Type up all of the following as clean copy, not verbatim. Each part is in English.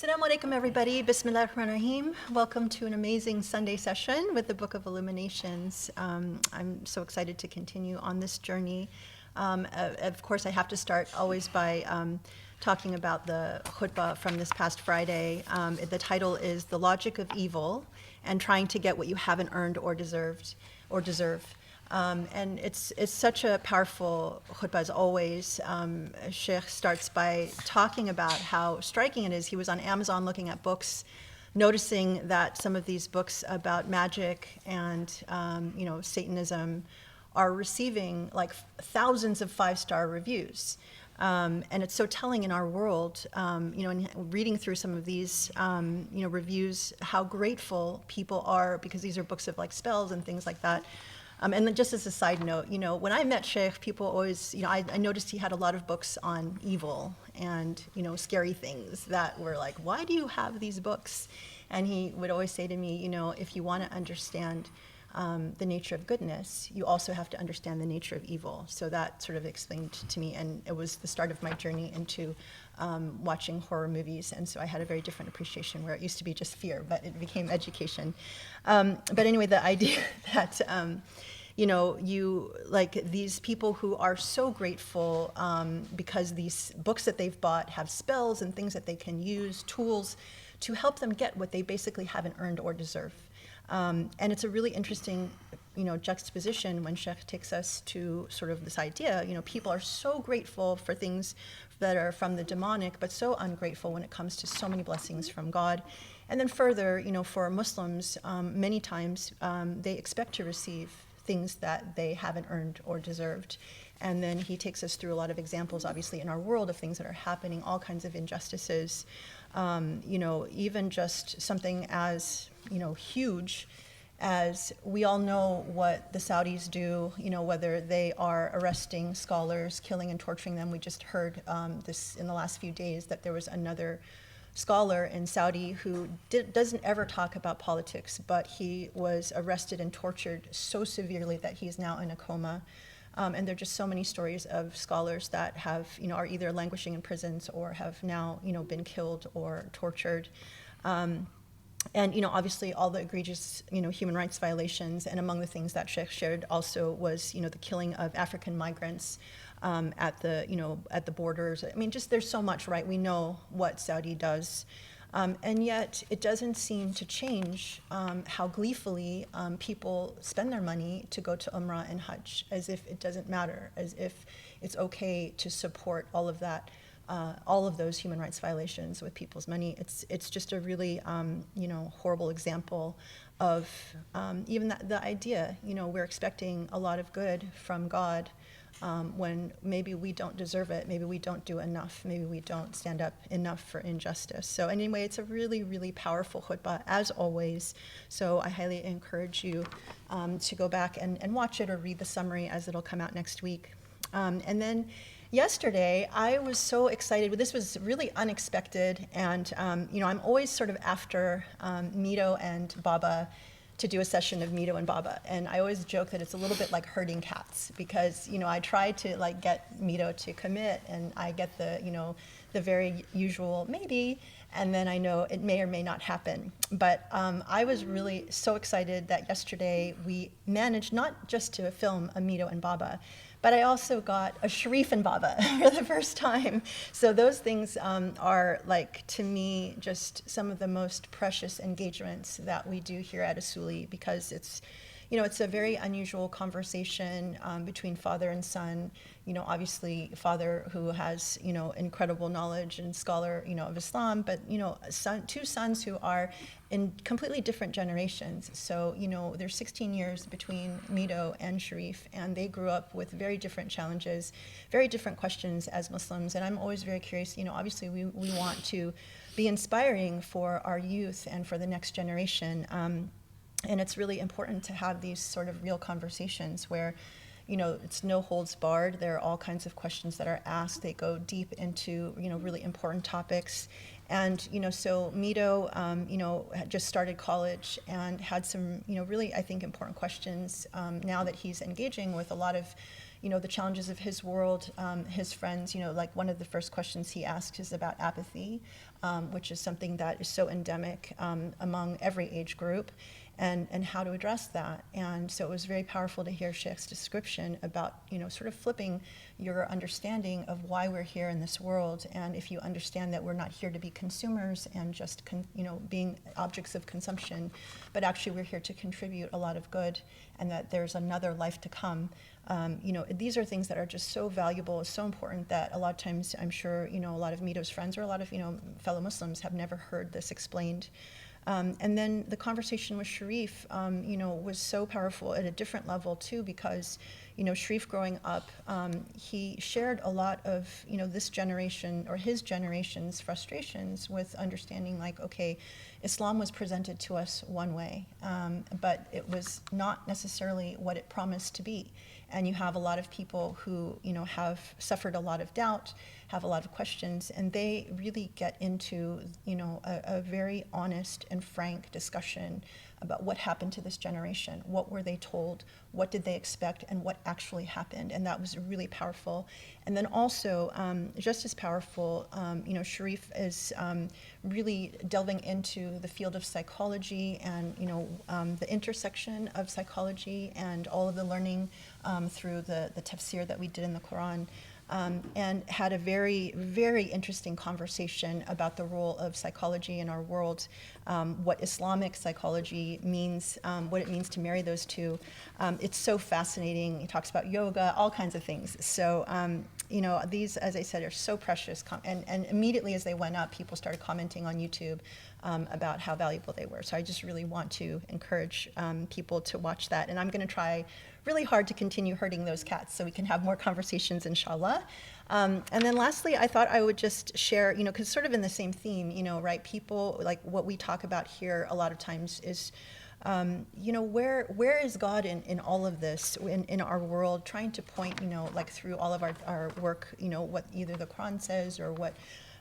Assalamu alaikum, everybody. Bismillah ar-Rahman ar-Rahim. Welcome to an amazing Sunday session with the Book of Illuminations. I'm so excited to continue on this journey. Of course, I have to start always by talking about the khutbah from this past Friday. The title is "The Logic of Evil and Trying to Get What You Haven't Earned or Deserve." And it's such a powerful khutbah as always. Sheikh starts by talking about how striking it is. He was on Amazon looking at books, noticing that some of these books about magic and Satanism are receiving like thousands of 5-star reviews. And it's so telling in our world, in reading through some of these, reviews, how grateful people are because these are books of like spells and things like that. And then just as a side note, when I met Sheikh, people always, I noticed he had a lot of books on evil and, scary things that were like, why do you have these books? And he would always say to me, if you want to understand the nature of goodness, you also have to understand the nature of evil. So that sort of explained to me, and it was the start of my journey into watching horror movies. And so I had a very different appreciation where it used to be just fear, but it became education. But anyway, the idea that, you like these people who are so grateful because these books that they've bought have spells and things that they can use, tools to help them get what they basically haven't earned or deserve. And it's a really interesting, juxtaposition when Sheikh takes us to sort of this idea, people are so grateful for things that are from the demonic, but so ungrateful when it comes to so many blessings from God. And then further, for Muslims, many times they expect to receive things that they haven't earned or deserved. And then he takes us through a lot of examples, obviously, in our world of things that are happening, all kinds of injustices, even just something as, huge as we all know what the Saudis do, whether they are arresting scholars, killing and torturing them. We just heard this in the last few days that there was another scholar in Saudi who doesn't ever talk about politics, but he was arrested and tortured so severely that he's now in a coma. And there are just so many stories of scholars that have, are either languishing in prisons or have now, been killed or tortured. And, obviously all the egregious, human rights violations. And among the things that Sheikh shared also was, the killing of African migrants at the borders. I mean, just there's so much, right? We know what Saudi does. And yet it doesn't seem to change how gleefully people spend their money to go to Umrah and Hajj, as if it doesn't matter, as if it's okay to support all of that, all of those human rights violations with people's money. It's just a really, horrible example of even the idea, we're expecting a lot of good from God, when maybe we don't deserve it, maybe we don't do enough, maybe we don't stand up enough for injustice. So anyway, it's a really, really powerful khutbah, as always. So I highly encourage you to go back and watch it or read the summary as it'll come out next week. And then yesterday, I was so excited. This was really unexpected, and I'm always sort of after Mito and Baba to do a session of Mito and Baba. And I always joke that it's a little bit like herding cats because, I try to like get Mito to commit and I get the very usual maybe, and then I know it may or may not happen. But I was really so excited that yesterday we managed not just to film a Mito and Baba, but I also got a Sharif and Baba for the first time. So those things are, like, to me, just some of the most precious engagements that we do here at Usuli, because it's a very unusual conversation between father and son. Obviously, father who has, incredible knowledge and scholar, of Islam, but, two sons who are in completely different generations. So, there's 16 years between Mito and Sharif, and they grew up with very different challenges, very different questions as Muslims. And I'm always very curious, obviously we want to be inspiring for our youth and for the next generation. And it's really important to have these sort of real conversations where, it's no holds barred. There are all kinds of questions that are asked. They go deep into, really important topics. And, so Mito, had just started college and had some, really, I think, important questions now that he's engaging with a lot of, the challenges of his world, his friends, like one of the first questions he asks is about apathy. which is something that is so endemic among every age group, and how to address that. And so it was very powerful to hear Sheikh's description about, sort of flipping your understanding of why we're here in this world. And if you understand that we're not here to be consumers and just, being objects of consumption, but actually we're here to contribute a lot of good, and that there's another life to come. These are things that are just so valuable, so important, that a lot of times I'm sure, a lot of Mito's friends or a lot of, fellow Muslims have never heard this explained. And then the conversation with Sharif, was so powerful at a different level too, because, Sharif growing up, he shared a lot of, this generation or his generation's frustrations with understanding, like, okay, Islam was presented to us one way, but it was not necessarily what it promised to be. And you have a lot of people who, have suffered a lot of doubt, have a lot of questions, and they really get into, a very honest and frank discussion about what happened to this generation, what were they told, what did they expect, and what actually happened. And that was really powerful. And then also, just as powerful, Sharif is really delving into the field of psychology and, the intersection of psychology and all of the learning through the tafsir that we did in the Quran. And had a very, very interesting conversation about the role of psychology in our world, what Islamic psychology means, what it means to marry those two. It's so fascinating. He talks about yoga, all kinds of things. So, these, as I said, are so precious. And immediately as they went up, people started commenting on YouTube about how valuable they were. So I just really want to encourage people to watch that. And I'm going to try really hard to continue herding those cats so we can have more conversations, inshallah. And then lastly, I thought I would just share, because sort of in the same theme, right, people, like what we talk about here a lot of times is, where is God in all of this, in our world, trying to point, like through all of our work, what either the Quran says or what,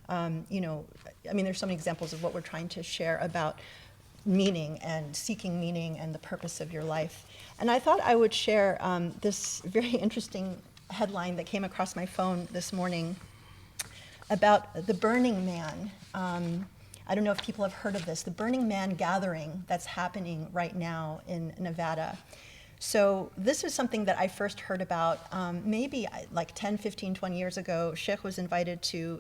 there's so many examples of what we're trying to share about meaning and seeking meaning and the purpose of your life. And I thought I would share this very interesting headline that came across my phone this morning about the Burning Man. I don't know if people have heard of this, the Burning Man gathering that's happening right now in Nevada. So this is something that I first heard about maybe like 10, 15, 20 years ago. Sheikh was invited to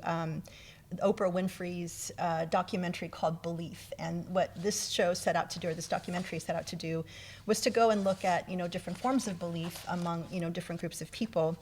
Oprah Winfrey's documentary called Belief. And what this show set out to do, or this documentary set out to do, was to go and look at, different forms of belief among, different groups of people.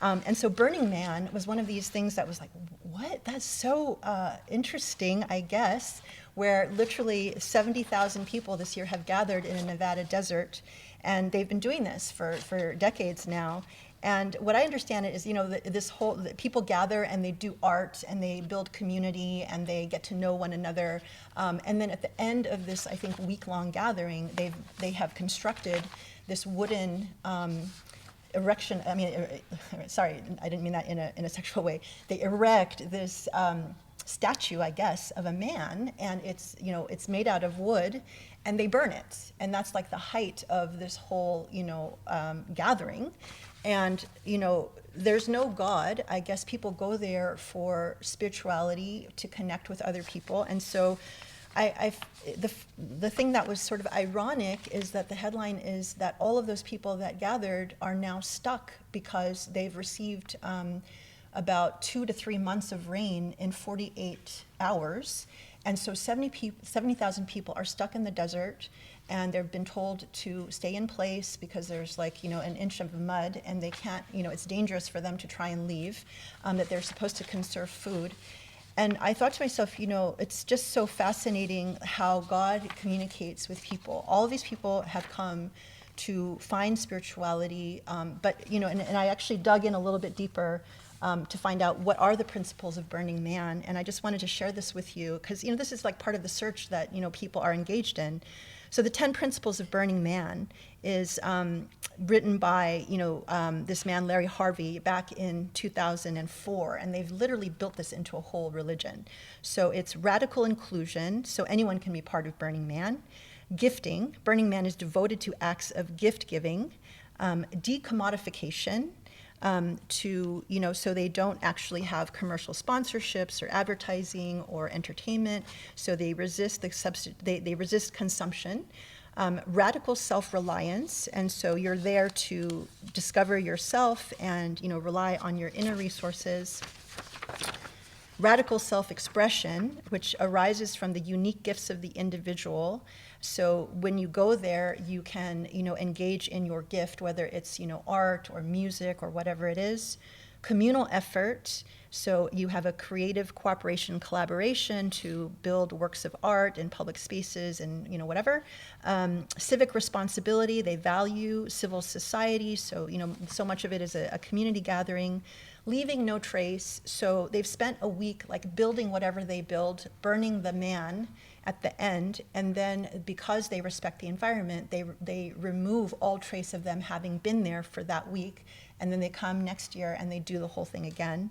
And so Burning Man was one of these things that was like, what? That's so interesting, I guess, where literally 70,000 people this year have gathered in a Nevada desert. And they've been doing this for decades now. And what I understand is, this whole, people gather and they do art and they build community and they get to know one another. And then at the end of this, I think, week-long gathering, they have constructed this wooden erection. Sorry, I didn't mean that in a sexual way. They erect this statue, I guess, of a man, and it's made out of wood, and they burn it. And that's like the height of this whole, gathering. And, there's no God. I guess people go there for spirituality, to connect with other people. And so the thing that was sort of ironic is that the headline is that all of those people that gathered are now stuck because they've received about 2 to 3 months of rain in 48 hours. And so 70,000 people are stuck in the desert, and they've been told to stay in place because there's an inch of mud, and they can't, it's dangerous for them to try and leave, that they're supposed to conserve food. And I thought to myself, it's just so fascinating how God communicates with people. All of these people have come to find spirituality, but, and I actually dug in a little bit deeper to find out what are the principles of Burning Man. And I just wanted to share this with you because, this is like part of the search that, people are engaged in. So the 10 principles of Burning Man is written by, this man, Larry Harvey, back in 2004. And they've literally built this into a whole religion. So it's radical inclusion, so anyone can be part of Burning Man. Gifting, Burning Man is devoted to acts of gift giving. Decommodification, to, so they don't actually have commercial sponsorships or advertising or entertainment. So they resist they resist consumption. Radical self-reliance, and so you're there to discover yourself and rely on your inner resources. Radical self-expression, which arises from the unique gifts of the individual. So when you go there, you can, engage in your gift, whether it's, art or music or whatever it is. Communal effort, so you have a creative cooperation, collaboration to build works of art in public spaces and, whatever. Civic responsibility, they value civil society, so, so much of it is a community gathering. Leaving no trace, so they've spent a week like building whatever they build, burning the man at the end, and then because they respect the environment, they remove all trace of them having been there for that week, and then they come next year and they do the whole thing again.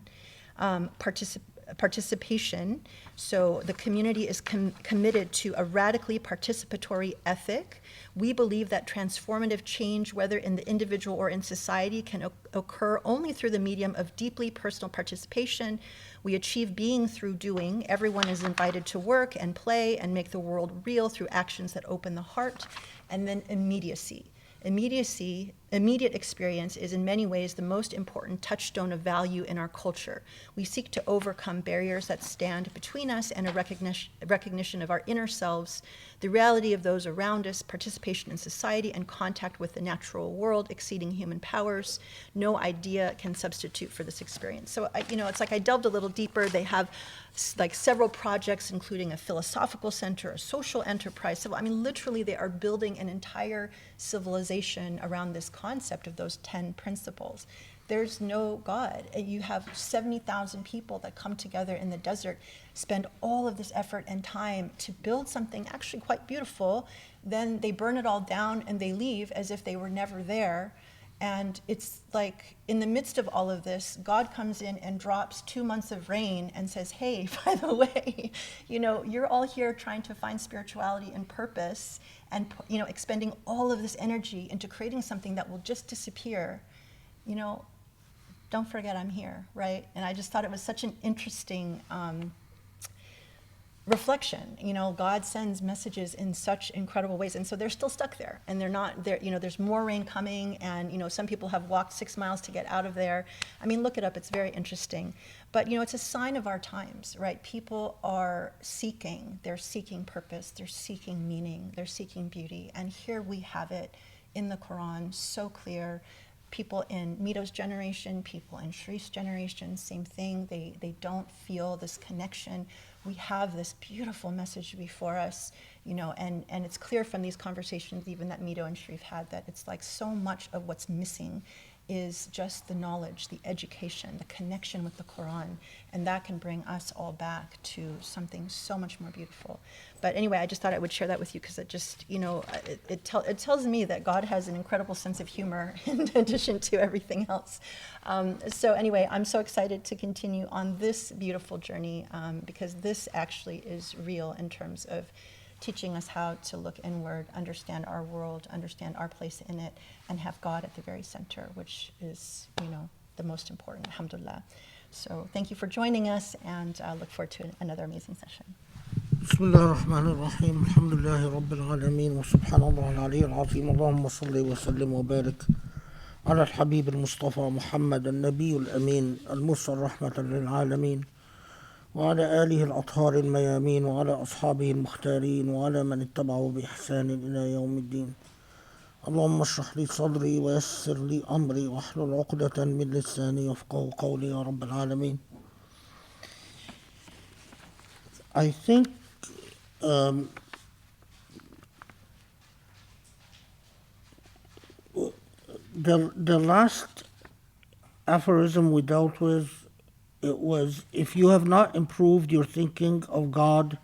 Participation, so the community is committed to a radically participatory ethic. We believe that transformative change, whether in the individual or in society, can occur only through the medium of deeply personal participation. We achieve being through doing. Everyone is invited to work and play and make the world real through actions that open the heart. And then immediacy. Immediate experience is in many ways the most important touchstone of value in our culture. We seek to overcome barriers that stand between us and a recognition of our inner selves, the reality of those around us, participation in society, and contact with the natural world exceeding human powers. No idea can substitute for this experience. So, it's like I delved a little deeper. They have like several projects, including a philosophical center, a social enterprise. Literally they are building an entire civilization around this concept of those 10 principles. There's no God. You have 70,000 people that come together in the desert, spend all of this effort and time to build something actually quite beautiful. Then they burn it all down and they leave as if they were never there. And it's like in the midst of all of this, God comes in and drops 2 months of rain and says, hey, by the way, you're all here trying to find spirituality and purpose and, expending all of this energy into creating something that will just disappear. Don't forget I'm here, right? And I just thought it was such an interesting reflection. God sends messages in such incredible ways, and so they're still stuck there, and they're not there. There's more rain coming, and some people have walked 6 miles to get out of there. Look it up. It's very interesting. But it's a sign of our times, right? People are seeking. They're seeking purpose. They're seeking meaning. They're seeking beauty, and here we have it in the Quran, so clear. People in Mito's generation, people in Sharif's generation, same thing. They don't feel this connection. We have this beautiful message before us, and it's clear from these conversations even that Mito and Sharif had that it's like so much of what's missing is just the knowledge, the education, the connection with the Quran, and that can bring us all back to something so much more beautiful. But anyway, I just thought I would share that with you because it just, it tells me that God has an incredible sense of humor in addition to everything else. So anyway, I'm so excited to continue on this beautiful journey because this actually is real in terms of teaching us how to look inward, understand our world, understand our place in it, and have God at the very center, which is, the most important, alhamdulillah. So thank you for joining us, and I look forward to another amazing session. بسم الله الرحمن الرحيم الحمد لله رب العالمين وسبحان الله العلي العظيم اللهم صل وسلم وبارك على الحبيب المصطفى محمد النبي الأمين المرسل رحمة للعالمين وعلى آله الأطهار الميامين وعلى أصحابه المختارين وعلى من اتبعوا بإحسان إلى يوم الدين. اللهم اشرح لي صدري ويسر لي أمري واحلل عقدة من لساني يفقهوا قولي يا رب العالمين. I think the last aphorism we dealt with, it was, if you have not improved your thinking of God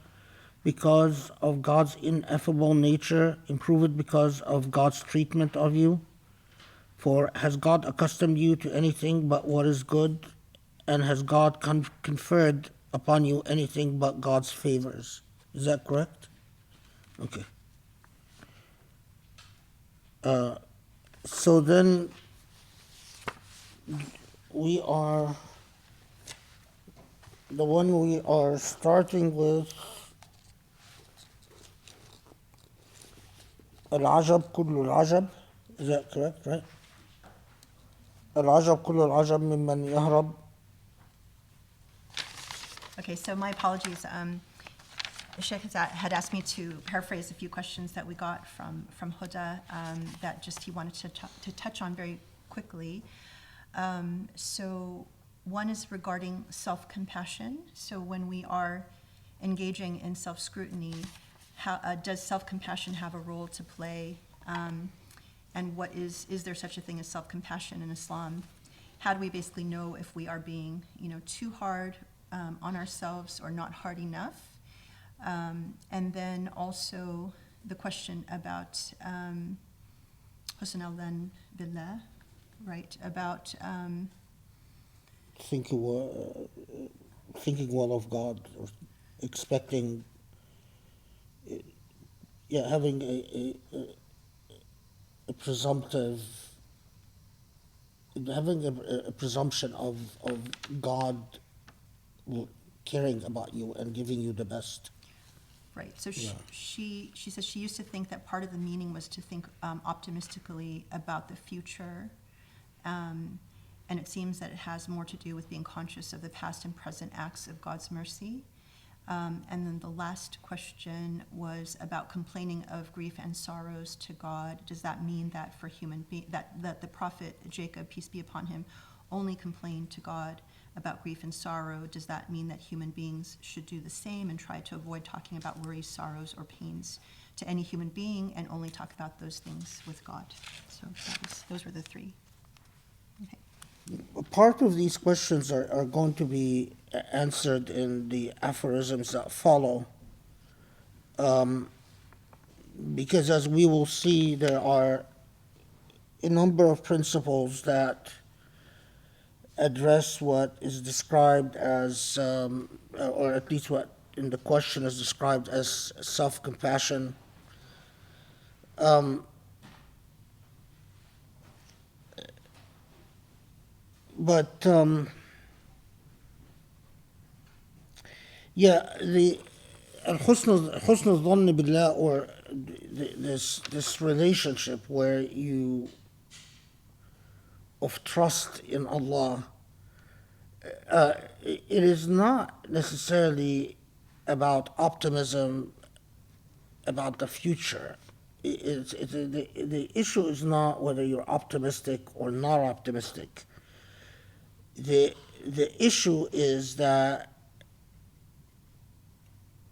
because of God's ineffable nature, improve it because of God's treatment of you. For has God accustomed you to anything but what is good, and has God conferred upon you anything but God's favors? Is that correct? Okay. So then we are the one we are starting with. العجب كل العجب. Is that correct, right? العجب كل العجب ممن يهرب. Okay, so my apologies. Sheikh had asked me to paraphrase a few questions that we got from Huda that just he wanted to touch on very quickly. So one is regarding self-compassion. So when we are engaging in self-scrutiny, how does self-compassion have a role to play? And what is there such a thing as self-compassion in Islam? How do we basically know if we are being, too hard on ourselves or not hard enough? And then also the question about husn al-dhan billah, right? About Thinking well of God, or expecting, having a presumptive, having a presumption of God caring about you and giving you the best. right. So Yeah. she says she used to think that part of the meaning was to think optimistically about the future. And it seems that it has more to do with being conscious of the past and present acts of God's mercy. And then the last question was about complaining of grief and sorrows to God. Does that mean that for human that the prophet Jacob, peace be upon him, only complained to God about grief and sorrow? Does that mean that human beings should do the same and try to avoid talking about worries, sorrows, or pains to any human being and only talk about those things with God? So those were the three. Okay. Part of these questions are going to be answered in the aphorisms that follow, because as we will see, there are a number of principles that address what is described as, or at least what in the question is described as self-compassion. But the حسن الظن بالله, or this relationship where you of trust in Allah, it is not necessarily about optimism about the future. The issue is not whether you're optimistic or not optimistic. The issue is that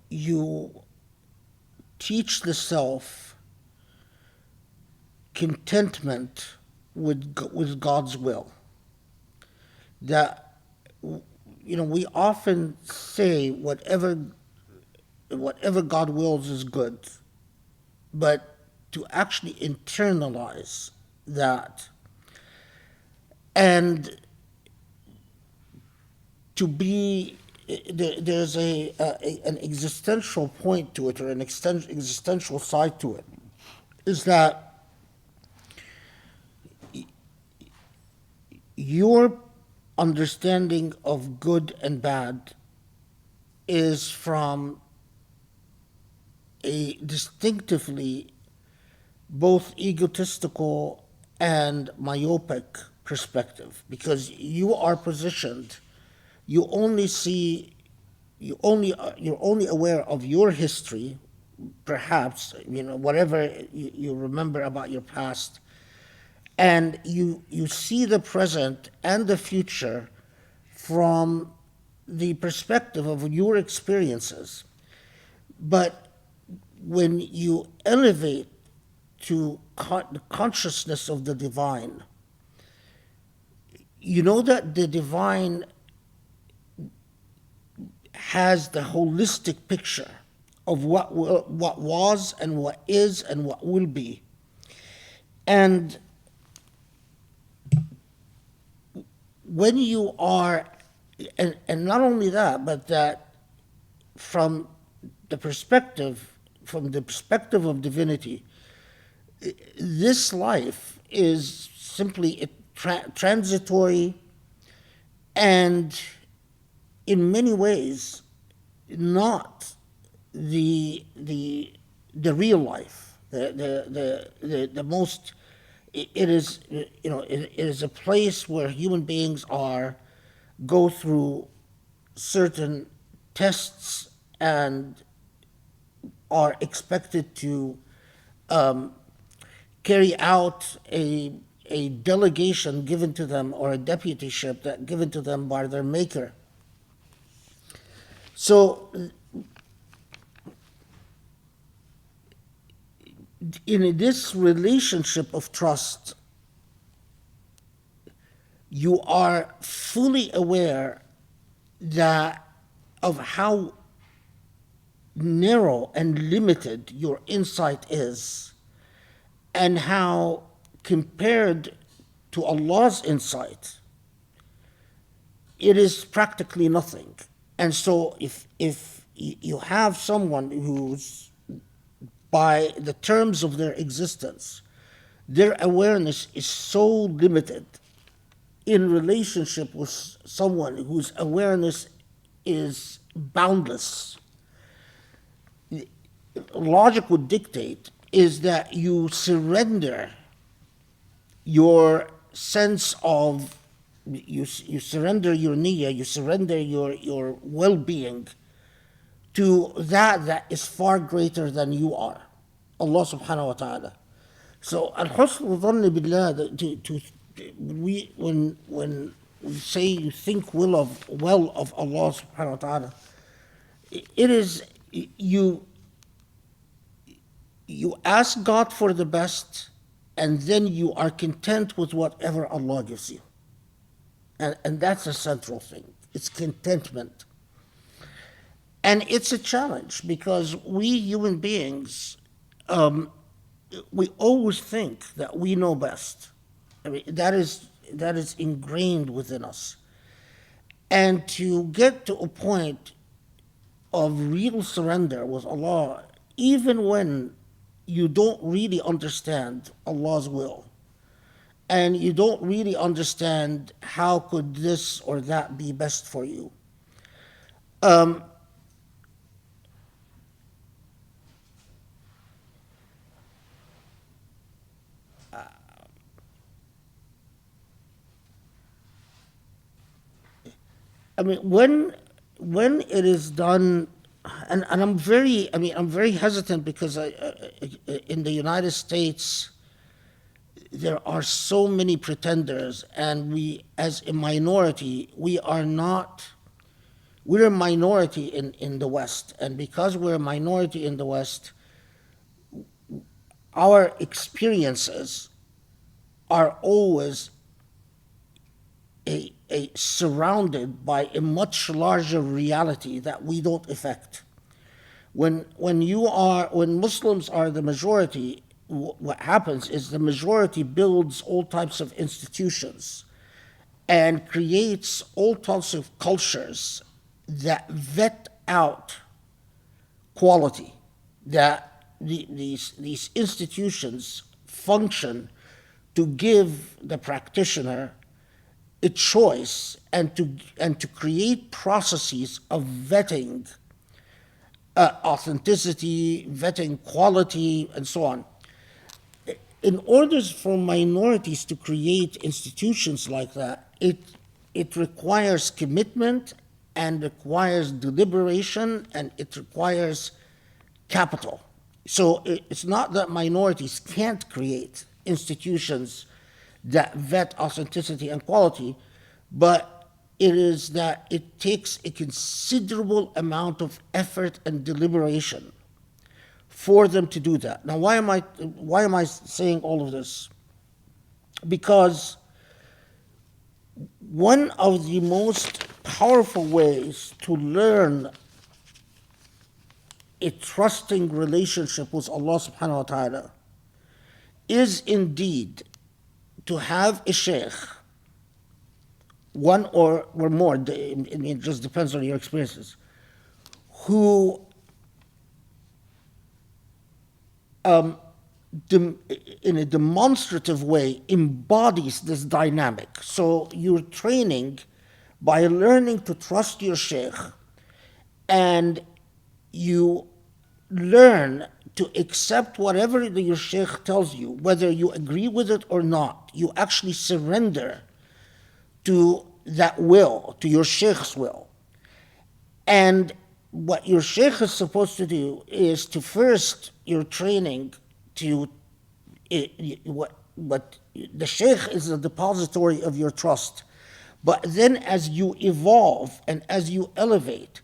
you teach the self contentment with God's will. That, we often say whatever God wills is good, but to actually internalize that and to be, there's an existential point to it, or an existential side to it, is that your understanding of good and bad is from a distinctively both egotistical and myopic perspective, because you are positioned, you're only aware of your history, perhaps, whatever you remember about your past, and you see the present and the future from the perspective of your experiences. But when you elevate to the consciousness of the divine, you know that the divine has the holistic picture of what was and what is and what will be. And when you are, and not only that, but that from the perspective of divinity, this life is simply transitory, and in many ways not the real life, the most. It is, it is a place where human beings go through certain tests and are expected to carry out a delegation given to them, or a deputyship that given to them by their maker. So in this relationship of trust, you are fully aware of how narrow and limited your insight is, and how, compared to Allah's insight, it is practically nothing. And so if you have someone who's, by the terms of their existence, their awareness is so limited in relationship with someone whose awareness is boundless, logic would dictate is that you surrender your sense of, you surrender your niyyah, you surrender your well-being to that is far greater than you are, Allah subhanahu wa ta'ala. So al-husn dhanni billah, when we say you think well of Allah subhanahu wa ta'ala, it is you ask God for the best, and then you are content with whatever Allah gives you. And that's a central thing. It's contentment. And it's a challenge, because we human beings, we always think that we know best. I mean, that is ingrained within us. And to get to a point of real surrender with Allah, even when you don't really understand Allah's will, and you don't really understand how could this or that be best for you, I mean, when it is done, and I'm very hesitant, because in the United States there are so many pretenders, and we, as a minority, we're a minority in the West, and because we're a minority in the West, our experiences are always surrounded by a much larger reality that we don't affect. When Muslims are the majority, what happens is the majority builds all types of institutions and creates all types of cultures that vet out quality, that these institutions function to give the practitioner a choice, and to create processes of vetting authenticity, vetting quality, and so on. In order for minorities to create institutions like that, it requires commitment, and requires deliberation, and it requires capital. So it's not that minorities can't create institutions that vet authenticity and quality, but it is that it takes a considerable amount of effort and deliberation for them to do that. Now, why am I saying all of this? Because one of the most powerful ways to learn a trusting relationship with Allah subhanahu wa ta'ala is indeed to have a sheikh, one or more, it just depends on your experiences, who in a demonstrative way, embodies this dynamic. So you're training by learning to trust your sheikh, and you learn to accept whatever your sheikh tells you, whether you agree with it or not. You actually surrender to that will, to your sheikh's will. And what your sheikh is supposed to do is to first, your training to what the sheikh is the depository of your trust. But then as you evolve and as you elevate,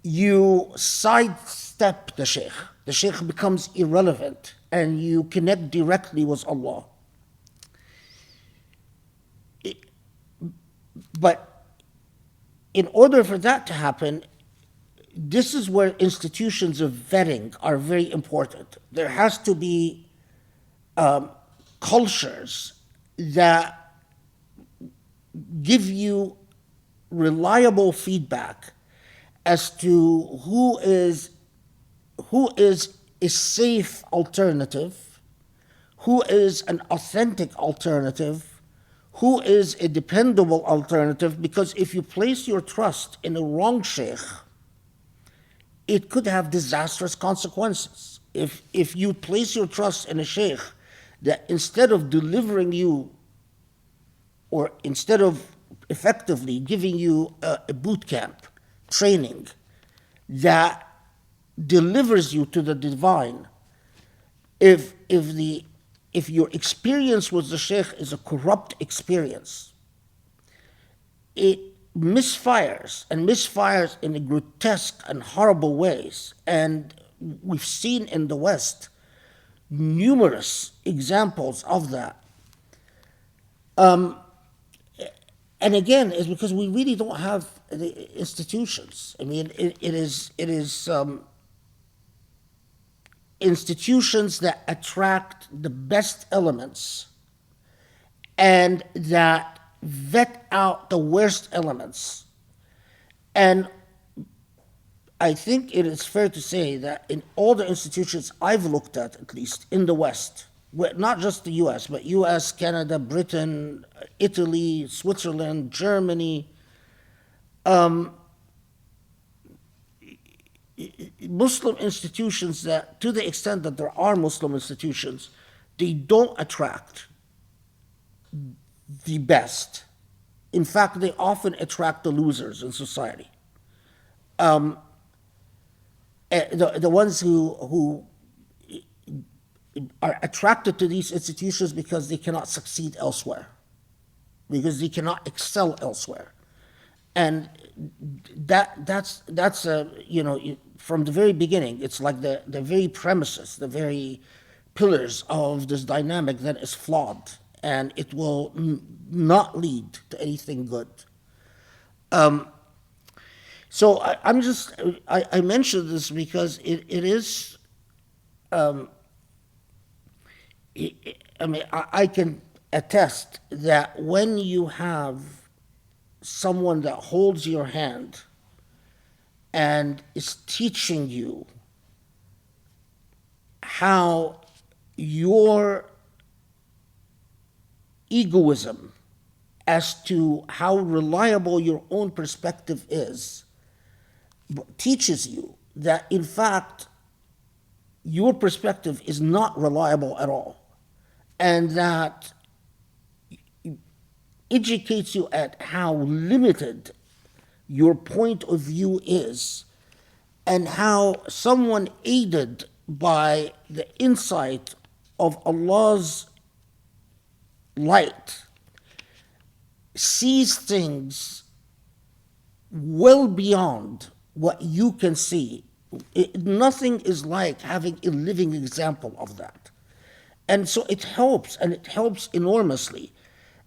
you sidestep the sheikh. The sheikh becomes irrelevant and you connect directly with Allah. But in order for that to happen, this is where institutions of vetting are very important. There has to be cultures that give you reliable feedback as to who is a safe alternative, who is an authentic alternative, who is a dependable alternative, because if you place your trust in a wrong sheikh, it could have disastrous consequences. If you place your trust in a sheikh that instead of delivering you, or instead of effectively giving you a boot camp training that delivers you to the divine, if your experience with the sheikh is a corrupt experience, it misfires in a grotesque and horrible ways. And we've seen in the West numerous examples of that. And again, it's because we really don't have the institutions. I mean, it is institutions that attract the best elements and that vet out the worst elements. And I think it is fair to say that in all the institutions I've looked at least in the West, not just the US, but US, Canada, Britain, Italy, Switzerland, Germany, Muslim institutions, that to the extent that there are Muslim institutions, they don't attract the best. In fact, they often attract the losers in society. The ones who are attracted to these institutions because they cannot succeed elsewhere, because they cannot excel elsewhere. And that's from the very beginning, it's like the very premises, the very pillars of this dynamic that is flawed, and it will not lead to anything good. So I mention this because it is, I can attest that when you have someone that holds your hand and is teaching you how your egoism as to how reliable your own perspective is, teaches you that in fact your perspective is not reliable at all, and that educates you at how limited your point of view is, and how someone aided by the insight of Allah's light sees things well beyond what you can see. Nothing is like having a living example of that. And so it helps, and it helps enormously.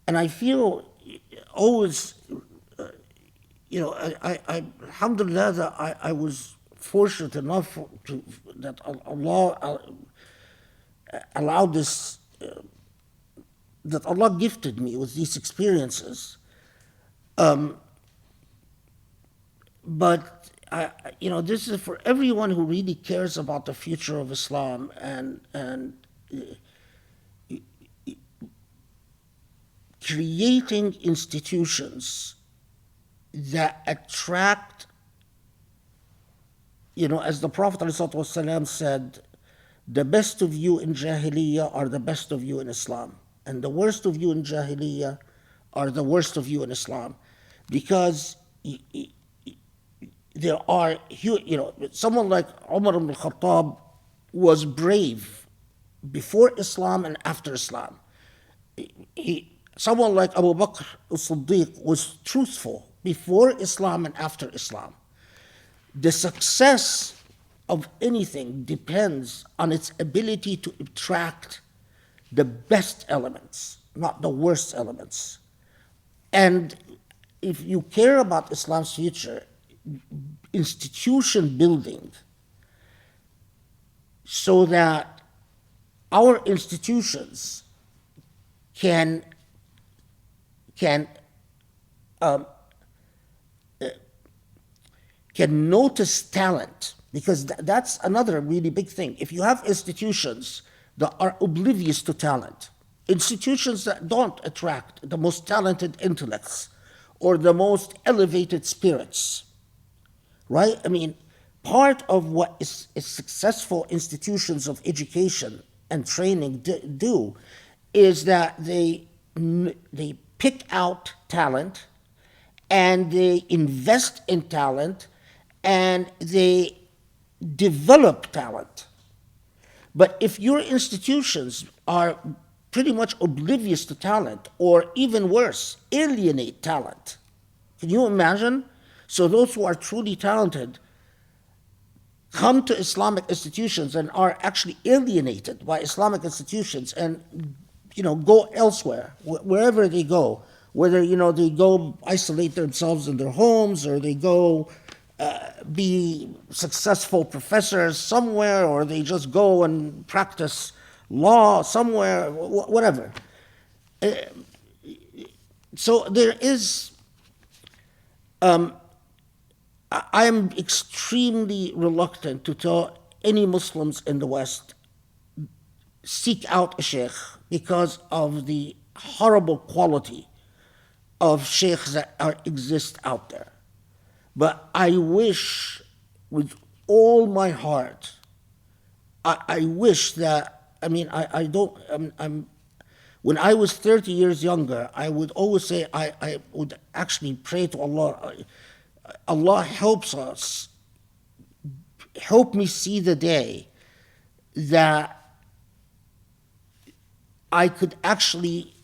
And I feel always, alhamdulillah, that I was fortunate enough that Allah allowed this, that Allah gifted me with these experiences. But this is for everyone who really cares about the future of Islam and creating institutions that attract, as the Prophet ﷺ said, the best of you in Jahiliyyah are the best of you in Islam, and the worst of you in Jahiliyyah are the worst of you in Islam, because there are, someone like Umar ibn al-Khattab was brave before Islam and after Islam. Someone like Abu Bakr as-Siddiq was truthful before Islam and after Islam. The success of anything depends on its ability to attract the best elements, not the worst elements. And if you care about Islam's future, institution building so that our institutions can notice talent, because that's another really big thing. If you have institutions that are oblivious to talent, institutions that don't attract the most talented intellects or the most elevated spirits, right? I mean, part of what is successful institutions of education and training do is that they pick out talent and they invest in talent and they develop talent. But if your institutions are pretty much oblivious to talent, or even worse, alienate talent, can you imagine? So those who are truly talented come to Islamic institutions and are actually alienated by Islamic institutions and go elsewhere, wherever they go, whether they go isolate themselves in their homes, or they go be successful professors somewhere, or they just go and practice law somewhere, whatever. So there is, I am extremely reluctant to tell any Muslims in the West, seek out a sheikh, because of the horrible quality of sheikhs that exist out there. But I wish with all my heart, I wish that, I don't, when I was 30 years younger, I would always say, I would actually pray to Allah, Allah helps us, help me see the day that I could actually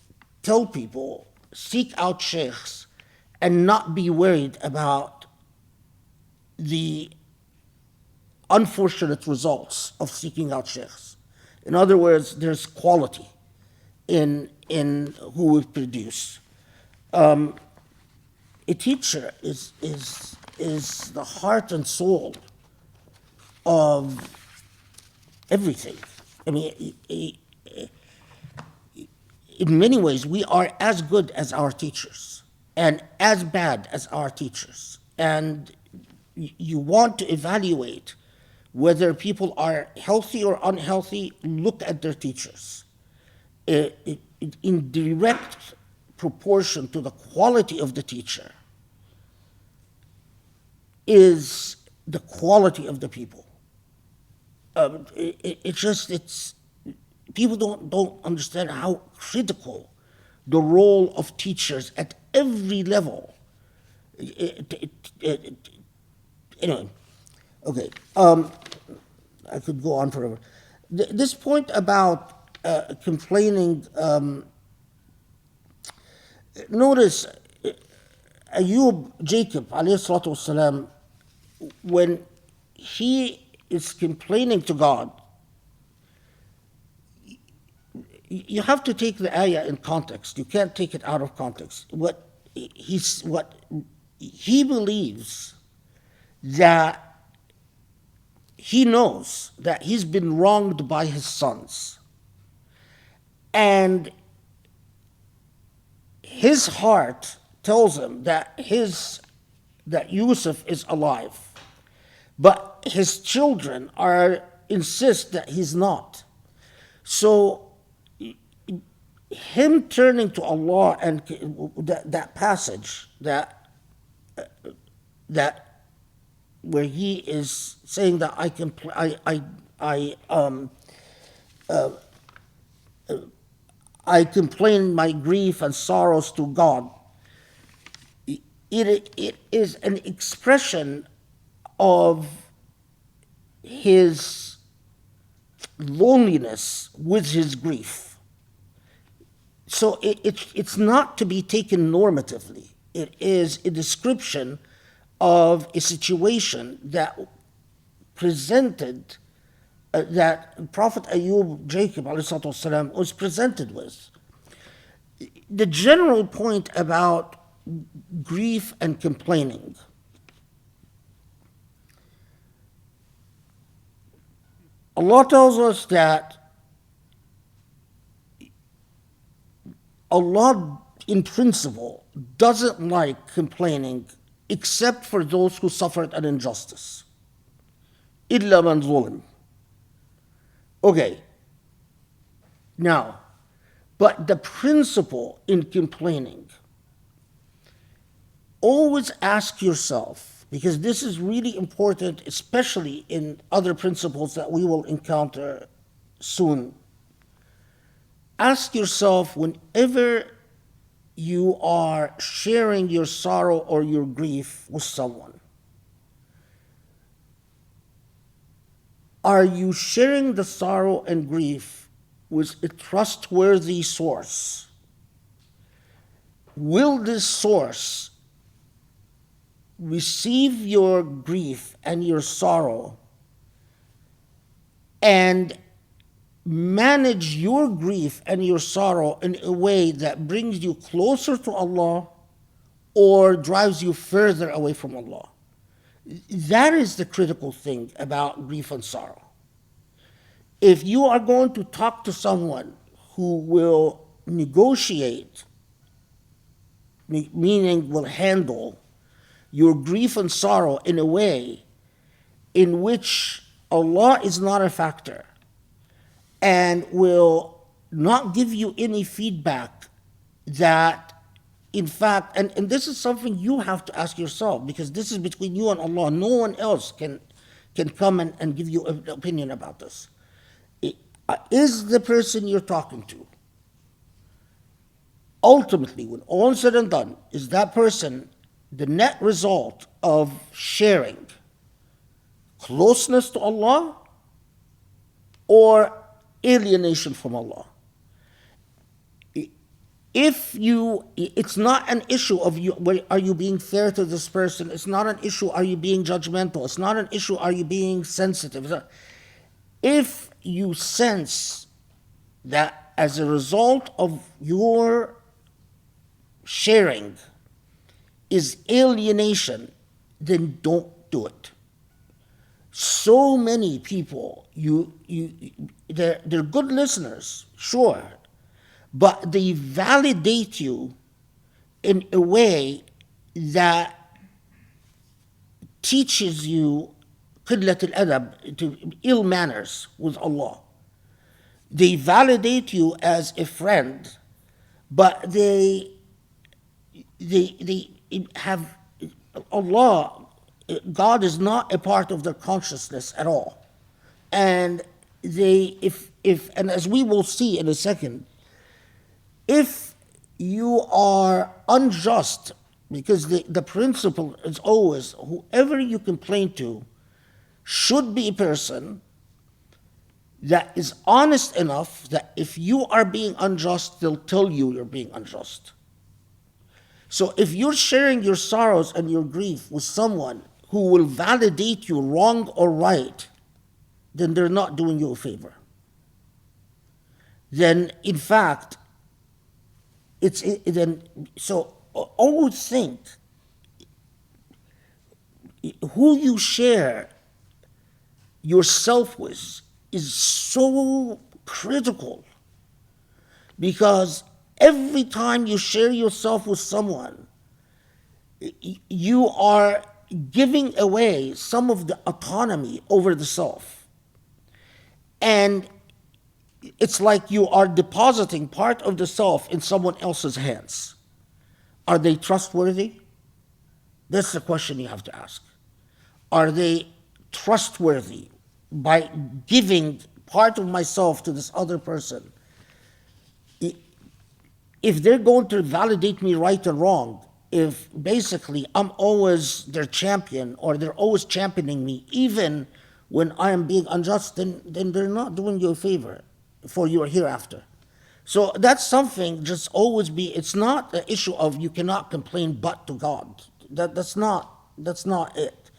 tell people, seek out sheikhs and not be worried about the unfortunate results of seeking out sheikhs. In other words, there's quality in who we produce. A teacher is the heart and soul of everything. In many ways, we are as good as our teachers and as bad as our teachers. And you want to evaluate whether people are healthy or unhealthy, look at their teachers. In direct proportion to the quality of the teacher is the quality of the people. People don't understand how critical the role of teachers at every level. Anyway, okay. I could go on forever. This point about complaining, notice Jacob, alayhi salatu wasalam, when he is complaining to God, you have to take the ayah in context. You can't take it out of context. What he believes, that he knows that he's been wronged by his sons, and his heart tells him that Yusuf is alive, but his children insist that he's not. So him turning to Allah and that passage that where he is saying that I complain my grief and sorrows to God. It is an expression of his loneliness with his grief. So it's not to be taken normatively. It is a description of a situation that presented, that Prophet Ayub, Jacob, والسلام, was presented with. The general point about grief and complaining. Allah tells us that Allah, in principle, doesn't like complaining except for those who suffered an injustice. إِلَّا مَنْ ظُلِمَ. Okay. Now, but the principle in complaining, always ask yourself, because this is really important, especially in other principles that we will encounter soon. Ask yourself, whenever you are sharing your sorrow or your grief with someone, are you sharing the sorrow and grief with a trustworthy source? Will this source receive your grief and your sorrow and manage your grief and your sorrow in a way that brings you closer to Allah or drives you further away from Allah? That is the critical thing about grief and sorrow. If you are going to talk to someone who will negotiate, meaning will handle your grief and sorrow in a way in which Allah is not a factor and will not give you any feedback that, in fact, and this is something you have to ask yourself, because this is between you and Allah. No one else can come and give you an opinion about this. Is the person you're talking to, ultimately, when all is said and done, is that person the net result of sharing closeness to Allah or alienation from Allah? It's not an issue of are you being fair to this person? It's not an issue, are you being judgmental? It's not an issue, are you being sensitive? If you sense that as a result of your sharing is alienation, then don't do it. So many people, they're good listeners, sure, but they validate you in a way that teaches you qillat al-adab, to ill manners with Allah. They validate you as a friend, but they have Allah, God is not a part of their consciousness at all. And and as we will see in a second, if you are unjust, because the principle is always, whoever you complain to should be a person that is honest enough that if you are being unjust, they'll tell you you're being unjust. So if you're sharing your sorrows and your grief with someone who will validate you wrong or right, then they're not doing you a favor. Then, in fact, so always think, who you share yourself with is so critical, because every time you share yourself with someone, you are giving away some of the autonomy over the self. And it's like you are depositing part of the self in someone else's hands. Are they trustworthy? That's the question you have to ask. Are they trustworthy by giving part of myself to this other person? If they're going to validate me right or wrong, if basically I'm always their champion or they're always championing me, even when I am being unjust, then they're not doing you a favor for your hereafter. So that's something, just always be, it's not an issue of you cannot complain but to God. That's not it.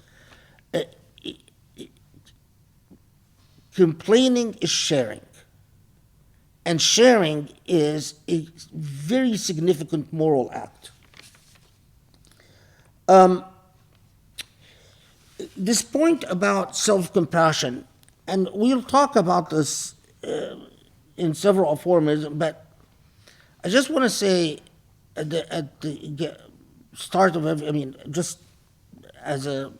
Complaining is sharing. And sharing is a very significant moral act. This point about self-compassion, and we'll talk about this in several aphorisms, but I just want to say at the start of every, just as a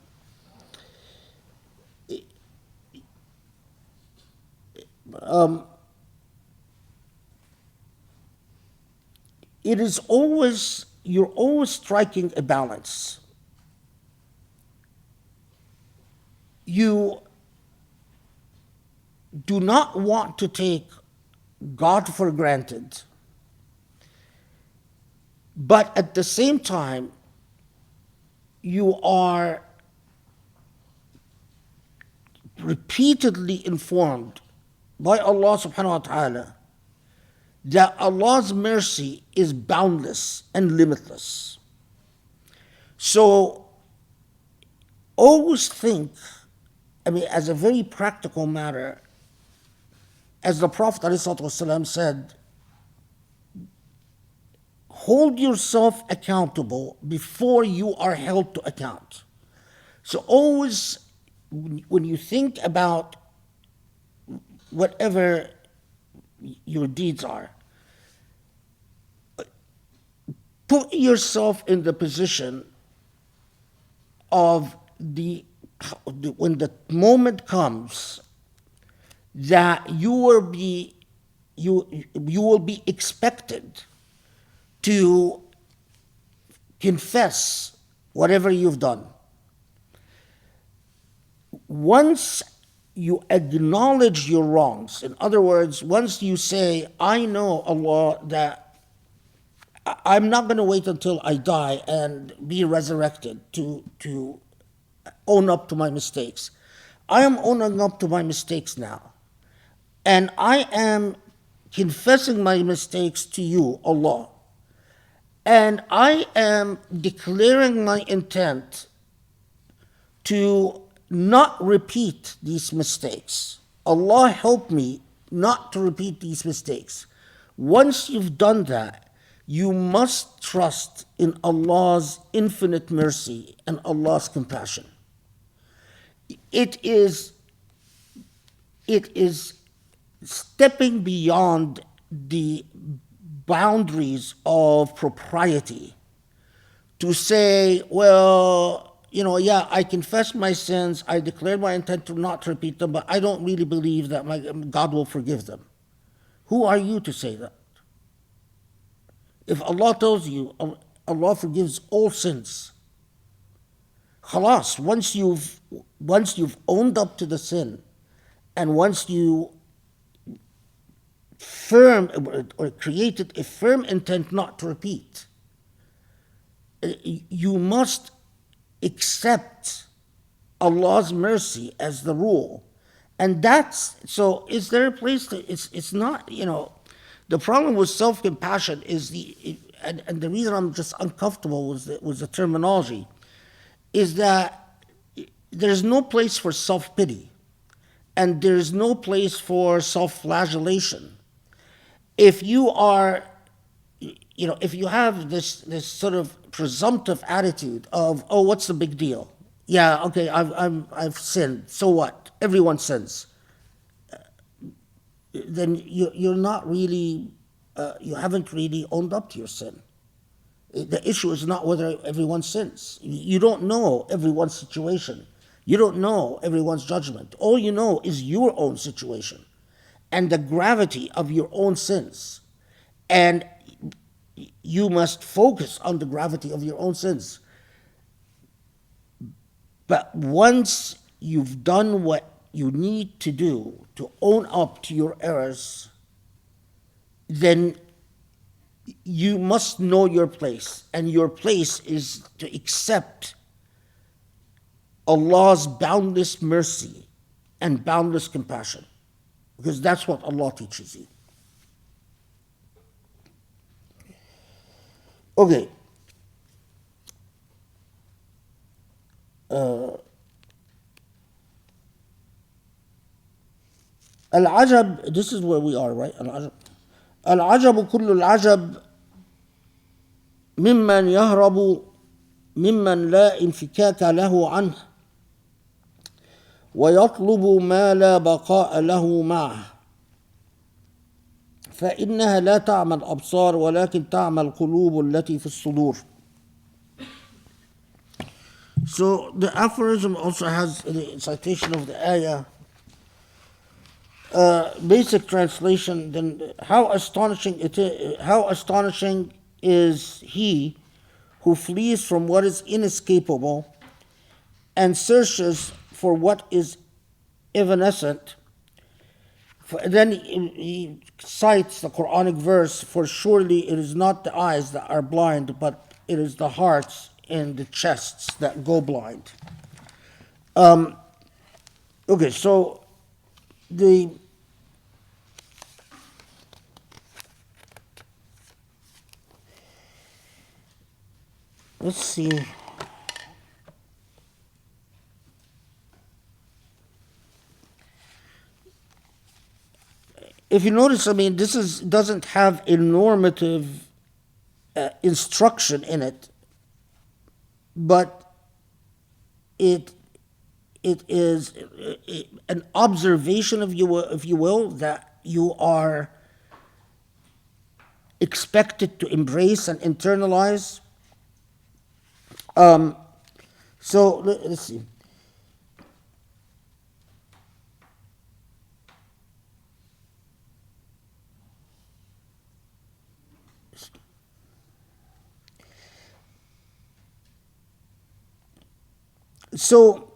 it is always, you're always striking a balance. You do not want to take God for granted, but at the same time, you are repeatedly informed by Allah subhanahu wa ta'ala that Allah's mercy is boundless and limitless. So always think, as a very practical matter, as the Prophet ﷺ said, hold yourself accountable before you are held to account. So always, when you think about whatever your deeds are, put yourself in the position of when the moment comes that you will be expected to confess whatever you've done. Once you acknowledge your wrongs, in other words, once you say, I know, Allah, that I'm not going to wait until I die and be resurrected to own up to my mistakes. I am owning up to my mistakes now. And I am confessing my mistakes to you, Allah. And I am declaring my intent to not repeat these mistakes. Allah help me not to repeat these mistakes. Once you've done that, you must trust in Allah's infinite mercy and Allah's compassion. It is stepping beyond the boundaries of propriety to say, well, I confess my sins, I declare my intent to not repeat them, but I don't really believe that God will forgive them. Who are you to say that? If Allah tells you Allah forgives all sins, khalas, once you've owned up to the sin, and once you created a firm intent not to repeat, you must accept Allah's mercy as the rule. And so is there a place that it's not, the problem with self-compassion is and the reason I'm just uncomfortable with the terminology is that there's no place for self-pity and there's no place for self-flagellation. If you are, if you have this sort of presumptive attitude of, oh, what's the big deal? Yeah, okay, I've sinned. So what? Everyone sins. Then you're not really, you haven't really owned up to your sin. The issue is not whether everyone sins. You don't know everyone's situation. You don't know everyone's judgment. All you know is your own situation and the gravity of your own sins. And you must focus on the gravity of your own sins. But once you've done what you need to do to own up to your errors, then you must know your place. And your place is to accept Allah's boundless mercy and boundless compassion, because that's what Allah teaches you. Okay. Al-Ajab, this is where we are, right? Al-Ajab. Al-Ajabu kullu al-Ajab mimman yahrabu mimman la infikaka lahu anhu ويطلب ما لا بقاء له معه فإنها لا تعمى الأبصار ولكن تعمى القلوب التي في الصدور. So the aphorism also has the citation of the ayah. Basic translation, then how astonishing is he who flees from what is inescapable and searches for what is evanescent. Then he cites the Quranic verse, for surely it is not the eyes that are blind, but it is the hearts and the chests that go blind. Okay, so let's see. If you notice, this doesn't have a normative instruction in it, but it is an observation, if you will, that you are expected to embrace and internalize. So let's see. So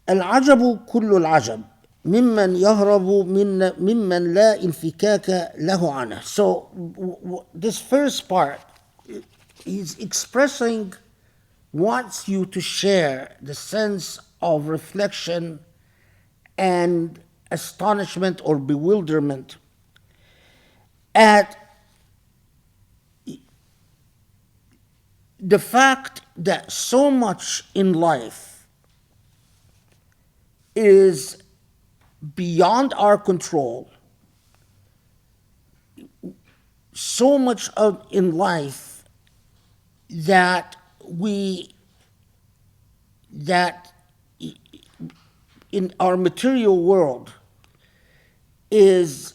العجب كل العجب ممن يهرب ممن لا انفكاك له عنه. So this first part is expressing, wants you to share the sense of reflection and astonishment or bewilderment at the fact that so much in life is beyond our control, so much in life that in our material world is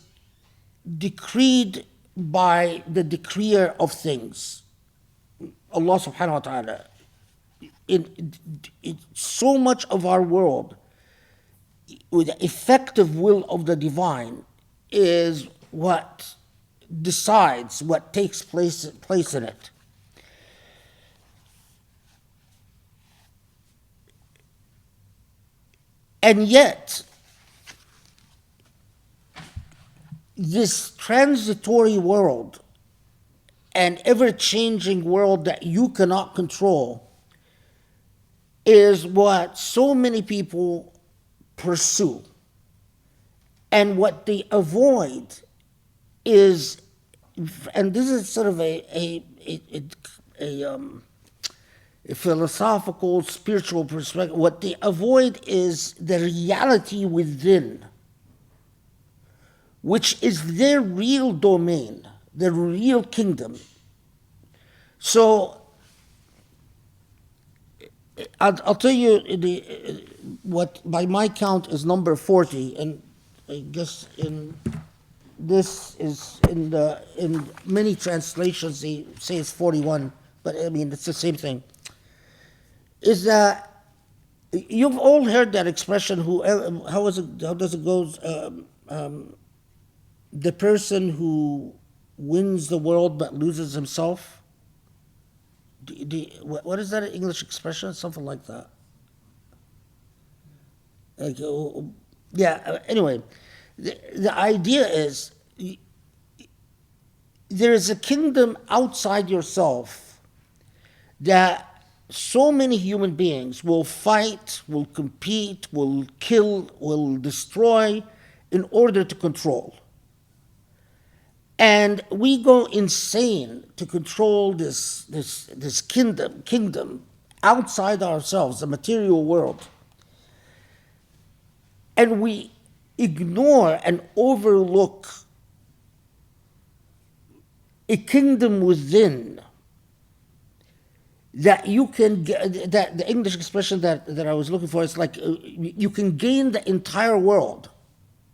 decreed by the decreer of things, Allah subhanahu wa ta'ala. So much of our world, with the effective will of the divine, is what decides what takes place in it. And yet, this transitory world and ever-changing world that you cannot control is what so many people pursue. And what they avoid is, and this is sort of a philosophical, spiritual perspective, what they avoid is the reality within, which is their real domain, their real kingdom. So I'll tell you what by my count is number 40, and I guess this is in many translations they say it's 41, but I mean it's the same thing. Is that you've all heard that expression? How does it go? The person who wins the world but loses himself. What is that English expression? Something like that. Like, yeah. Anyway, the idea is there is a kingdom outside yourself that so many human beings will fight, will compete, will kill, will destroy in order to control. And we go insane to control this kingdom outside ourselves, the material world. And we ignore and overlook a kingdom within that you can get. That the English expression that I was looking for is like you can gain the entire world,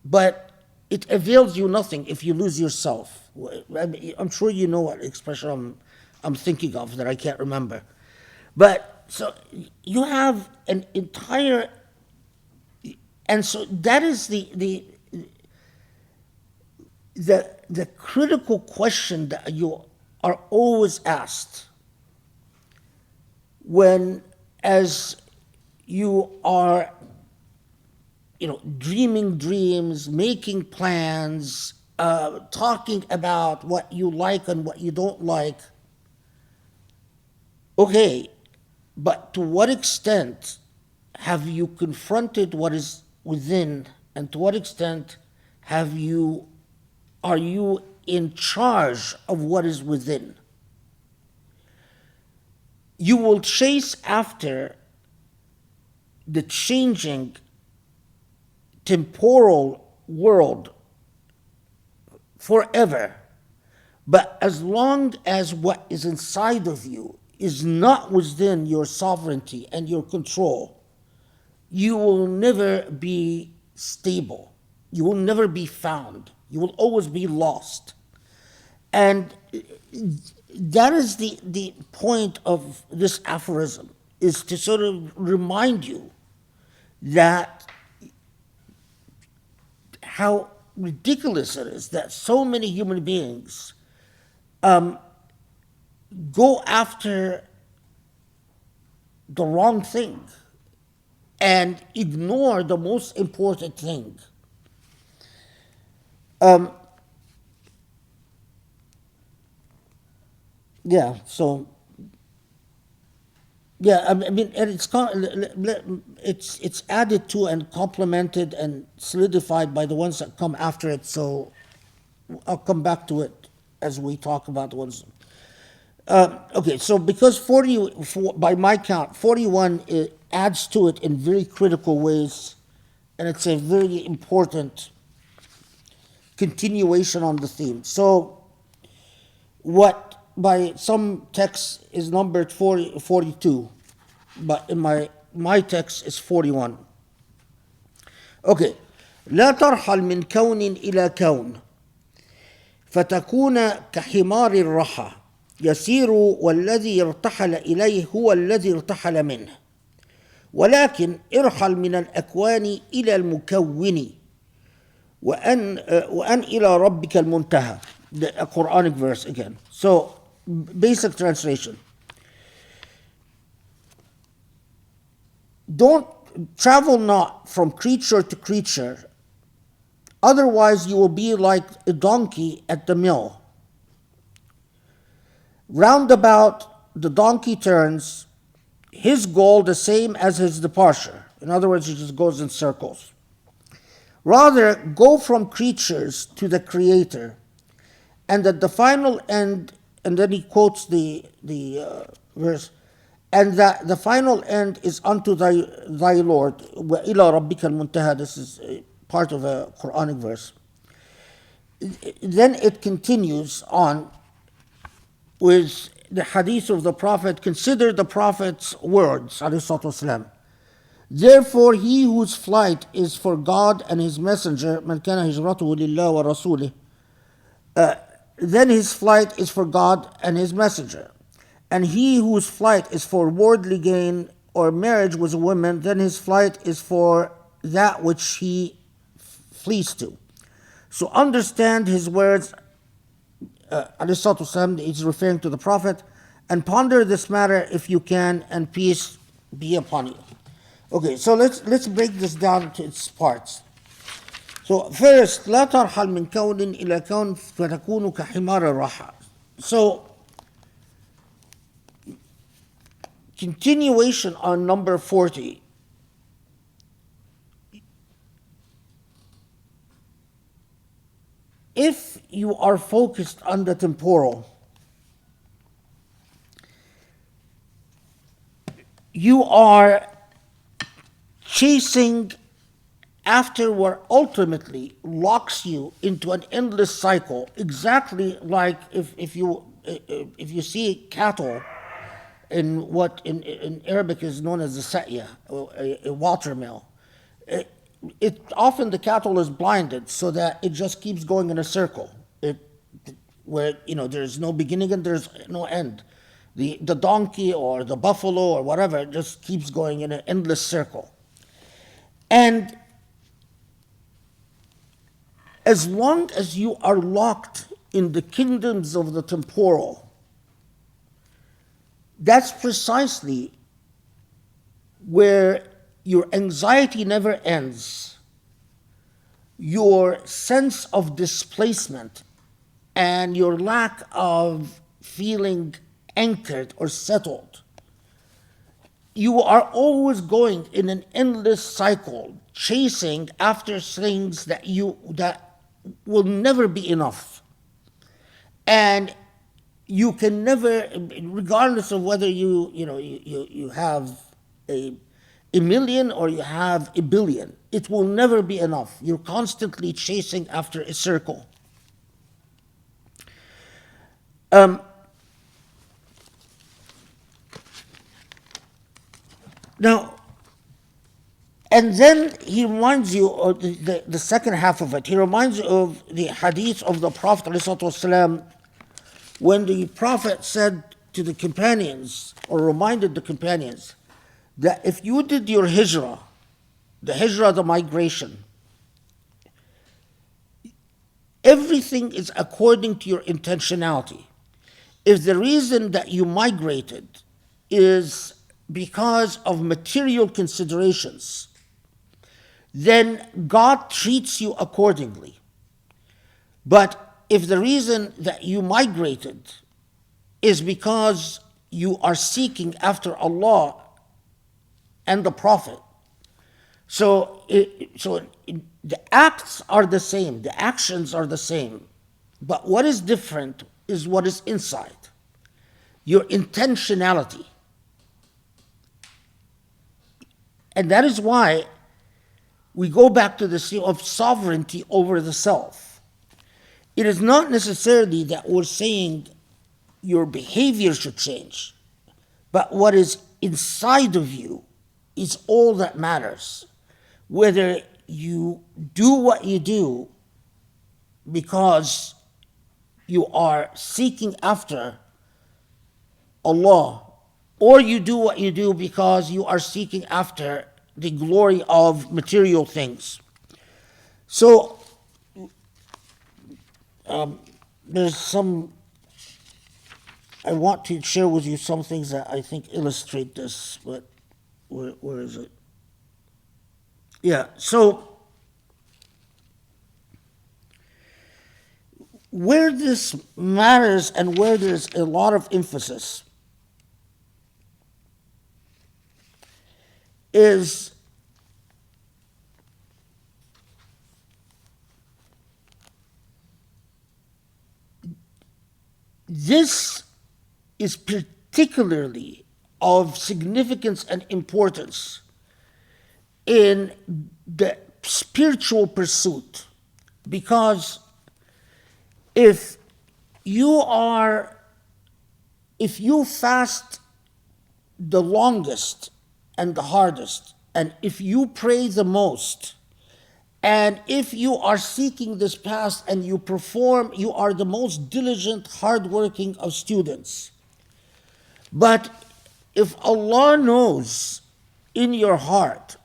but it avails you nothing if you lose yourself. I'm sure you know what expression I'm thinking of that I can't remember. But so you have an entire, and so that is the critical question that you are always asked when, as you are, dreaming dreams, making plans, talking about what you like and what you don't like. Okay, but to what extent have you confronted what is within, and to what extent are you in charge of what is within? You will chase after the changing temporal world forever, but as long as what is inside of you is not within your sovereignty and your control, you will never be stable. You will never be found. You will always be lost. And that is the point of this aphorism, is to sort of remind you that how ridiculous it is that so many human beings go after the wrong thing and ignore the most important thing. Yeah, so yeah, I mean, and it's added to and complemented and solidified by the ones that come after it. So I'll come back to it as we talk about the ones. Okay, so because by my count, 41 adds to it in very critical ways, and it's a very important continuation on the theme. So what by some texts is numbered 42, but in my text is 41. Okay. لا ترحل من كون إلى كون فتكون كحمار الرحى يسير والذي ارتحل إليه هو الذي ارتحل منه ولكن ارحل من الأكوان إلى المكون وأن إلى ربك المنتهى. A Quranic verse again. So, basic translation. Don't travel not from creature to creature, otherwise you will be like a donkey at the mill. Round about the donkey turns, his goal the same as his departure. In other words, he just goes in circles. Rather, go from creatures to the Creator, and at the final end, and then he quotes the verse, and that the final end is unto thy Lord. وَإِلَى رَبِّكَ الْمُنْتَهَى. This is part of a Quranic verse. Then it continues on with the hadith of the Prophet, consider the Prophet's words, alayhi salatu wasalam. Therefore, he whose flight is for God and His Messenger, man kana hijratuhu lillah wa rasulih, then his flight is for God and His Messenger. And he whose flight is for worldly gain or marriage with a woman, then his flight is for that which he flees to. So understand his words, he's referring to the Prophet, and ponder this matter if you can, and peace be upon you. Okay, so let's break this down to its parts. So first, لا ترحل من كون إلى كون فتكون كحمار الرحى. So continuation on number 40. If you are focused on the temporal, you are chasing after what ultimately locks you into an endless cycle, exactly like if you see cattle in what in Arabic is known as the sa'ya, a water mill. It often the cattle is blinded so that it just keeps going in a circle. Where there's no beginning and there's no end. The donkey or the buffalo or whatever just keeps going in an endless circle. And as long as you are locked in the kingdoms of the temporal, that's precisely where your anxiety never ends, your sense of displacement and your lack of feeling anchored or settled. You are always going in an endless cycle, chasing after things that will never be enough. And you can never, regardless of whether you have a million or you have a billion, it will never be enough. You're constantly chasing after a circle. Now, and then he reminds you of the second half of it. He reminds you of the hadith of the Prophet ﷺ, when the Prophet said to the companions, or reminded the companions, that if you did your hijrah, the migration, everything is according to your intentionality. If the reason that you migrated is because of material considerations, then God treats you accordingly. But if the reason that you migrated is because you are seeking after Allah and the Prophet, so the acts are the same, the actions are the same, but what is different is what is inside, your intentionality. And that is why we go back to the issue of sovereignty over the self. It is not necessarily that we're saying your behavior should change, but what is inside of you is all that matters. Whether you do what you do because you are seeking after Allah, or you do what you do because you are seeking after the glory of material things. So, I want to share with you some things that I think illustrate this, but where is it? Yeah, so where this matters and where there's a lot of emphasis is this is particularly of significance and importance in the spiritual pursuit, because if you are if you fast the longest and the hardest, and if you pray the most, and if you are seeking this path and you perform, you are the most diligent, hardworking of students. But if Allah knows in your heart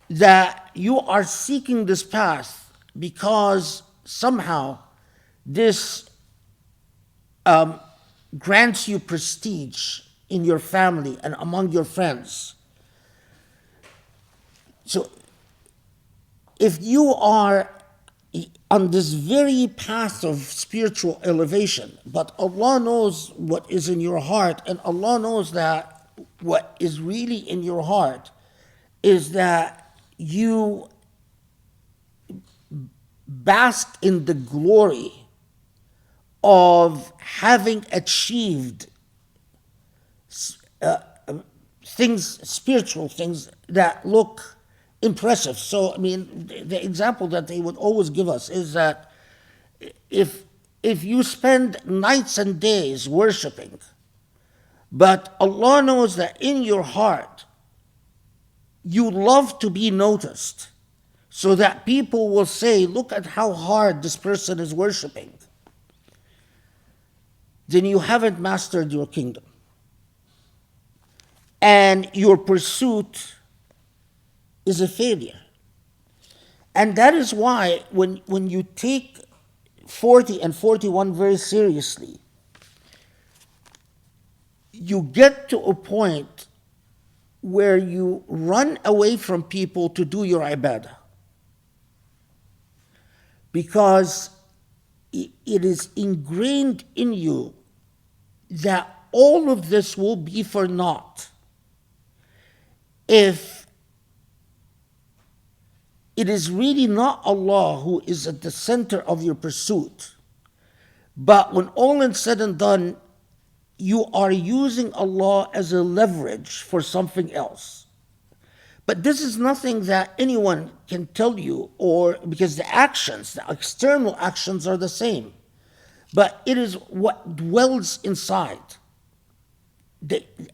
that you are seeking this path because somehow this grants you prestige in your family and among your friends. So if you are on this very path of spiritual elevation, but Allah knows what is in your heart, and Allah knows that what is really in your heart is that you bask in the glory of having achieved things, spiritual things that look impressive. So, I mean, the example that they would always give us is that if you spend nights and days worshiping, but Allah knows that in your heart you love to be noticed, so that people will say, look at how hard this person is worshiping, then you haven't mastered your kingdom. And your pursuit is a failure. And that is why when you take 40 and 41 very seriously, you get to a point where you run away from people to do your ibadah. Because it is ingrained in you that all of this will be for naught if it is really not Allah who is at the center of your pursuit. But when all is said and done, you are using Allah as a leverage for something else. But this is nothing that anyone can tell you, or because the actions, the external actions are the same. But it is what dwells inside.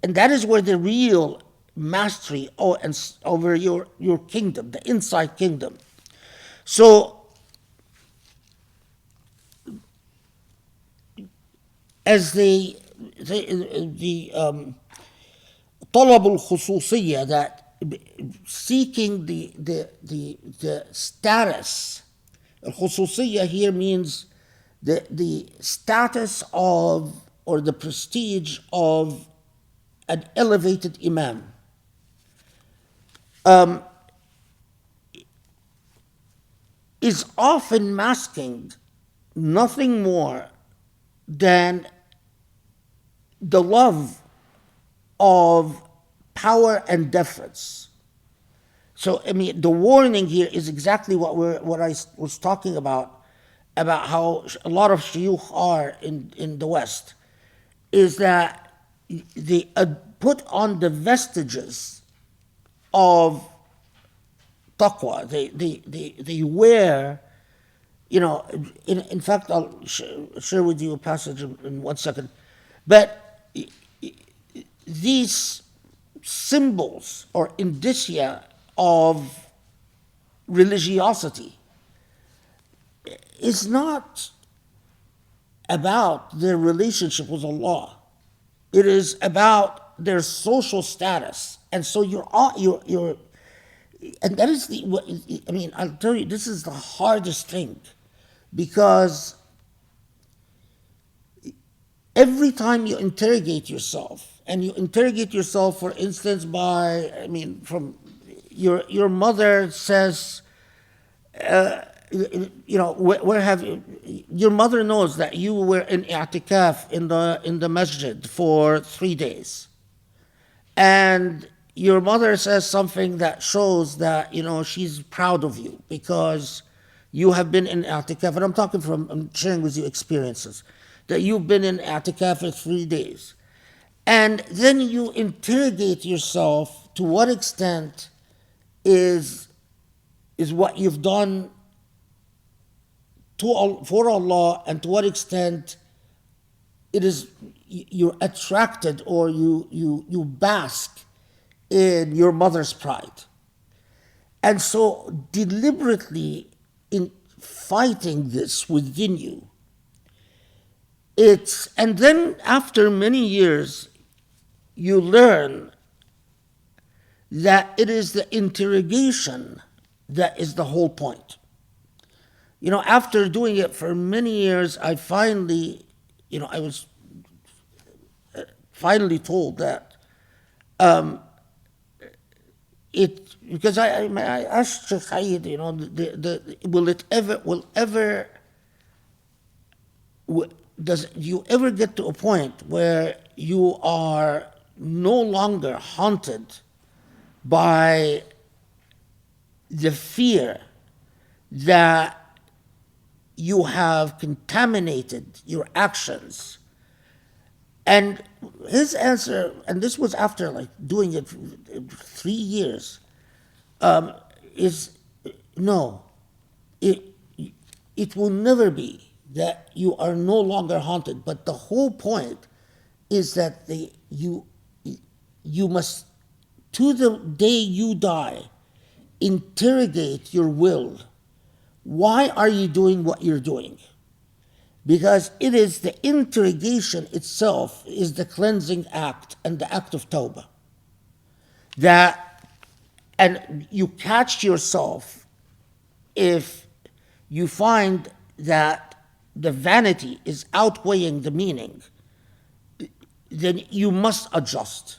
And that is where the real mastery over your kingdom, the inside kingdom. So, as the طلب الخصوصية, that seeking the status. الخصوصية here means the status of, or the prestige of, an elevated imam. Is often masking nothing more than the love of power and deference. So, I mean, the warning here is exactly what I was talking about how a lot of shuyukh are in the West, is that they put on the vestiges of taqwa. They wear, in fact, I'll share with you a passage in 1 second. But these symbols or indicia of religiosity is not about their relationship with Allah. It is about their social status. And so you're and that is I'll tell you, this is the hardest thing, because every time you interrogate yourself, and you interrogate yourself, for instance, by, from your mother says, where have you? Your mother knows that you were in i'tikaf in the masjid for 3 days, and your mother says something that shows that she's proud of you because you have been in i'tikaf, and I'm sharing with you experiences that you've been in i'tikaf for 3 days, and then you interrogate yourself to what extent is what you've done for Allah, and to what extent it is you're attracted, or you bask in your mother's pride. And so deliberately in fighting this within you, and then after many years, you learn that it is the interrogation that is the whole point. After doing it for many years, I finally, I was finally told that because I asked Sheikh Saeed, do you ever get to a point where you are no longer haunted by the fear that you have contaminated your actions? And his answer, and this was after doing it 3 years, is no. It will never be that you are no longer haunted, but the whole point is that you must, to the day you die, interrogate your will. Why are you doing what you're doing? Because it is the interrogation itself is the cleansing act and the act of tawbah. And you catch yourself if you find that the vanity is outweighing the meaning, then you must adjust.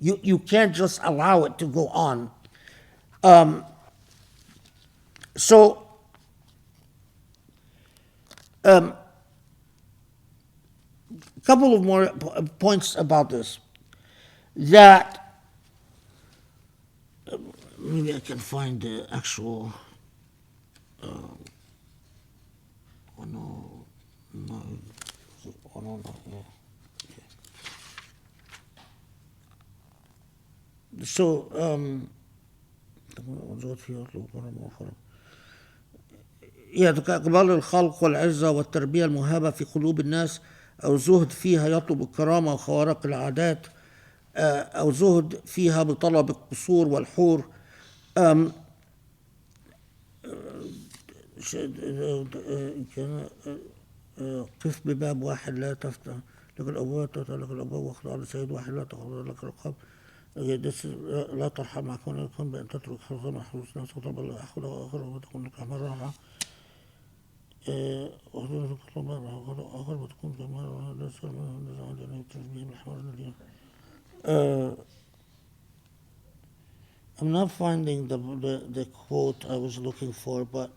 You can't just allow it to go on. A couple of more points about this. That maybe I can find the actual. Oh no, yeah. So, كمال الخلق والعزة والتربية المهابة في قلوب الناس، أو زهد فيها يطلب الكرامة وخوارق العادات، أو زهد فيها بطلب القصور والحور. قف بباب واحد لا تفتح لك الأبواب، تفتح لك الأبواب، واخضع لسيد واحد لا تخضع لك الرقاب. لا ترحم مع كون الكون بأن تترك حظا محروس ناس وطلب الأخذ وآخر وتكون لك أعمال رابعة. وخذوا لك الطلبات وآخر وتكون كمال وهذا سلمان نزع جنيه التشبيه بالحمار الذين. I'm not finding the quote I was looking for, but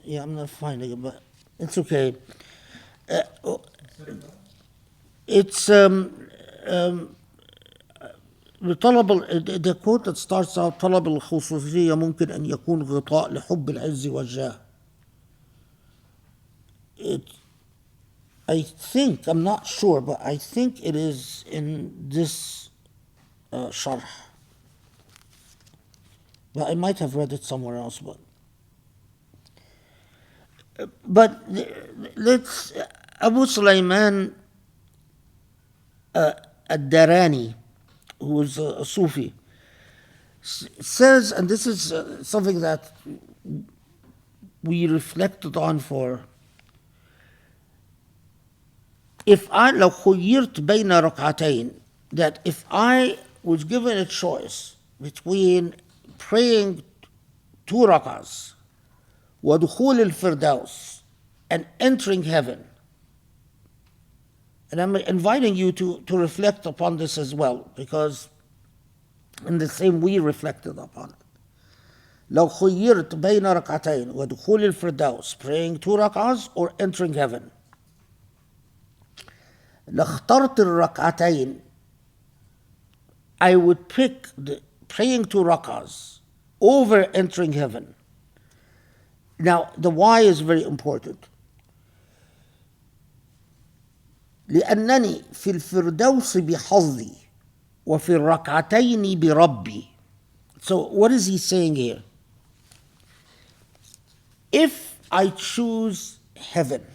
yeah, I'm not finding it, but it's okay. It's the quote that starts out طلب الخصوصية ممكن أن يكون غطاء لحب العز والجاه. I think, I'm not sure, but I think it is in this sharh. But I might have read it somewhere else. But let's, Abu Sulaiman Ad-Darani, who is a Sufi, says, and this is something that we reflected on for, if I لو خيرت بين ركعتين, that if I was given a choice between praying 2 rak'ahs ودخول الفردوس and entering heaven, and I'm inviting you to reflect upon this as well, because in the same we reflected upon it. لو خيرت بين ركعتين ودخول الفردوس, praying 2 rak'ahs or entering heaven, لاخترت الركعتين, I would pick praying 2 rak'ahs over entering heaven. Now, the why is very important. لأنني في الفردوس بحظي وفي الركعتين بربي. So what is he saying here? if I choose heaven,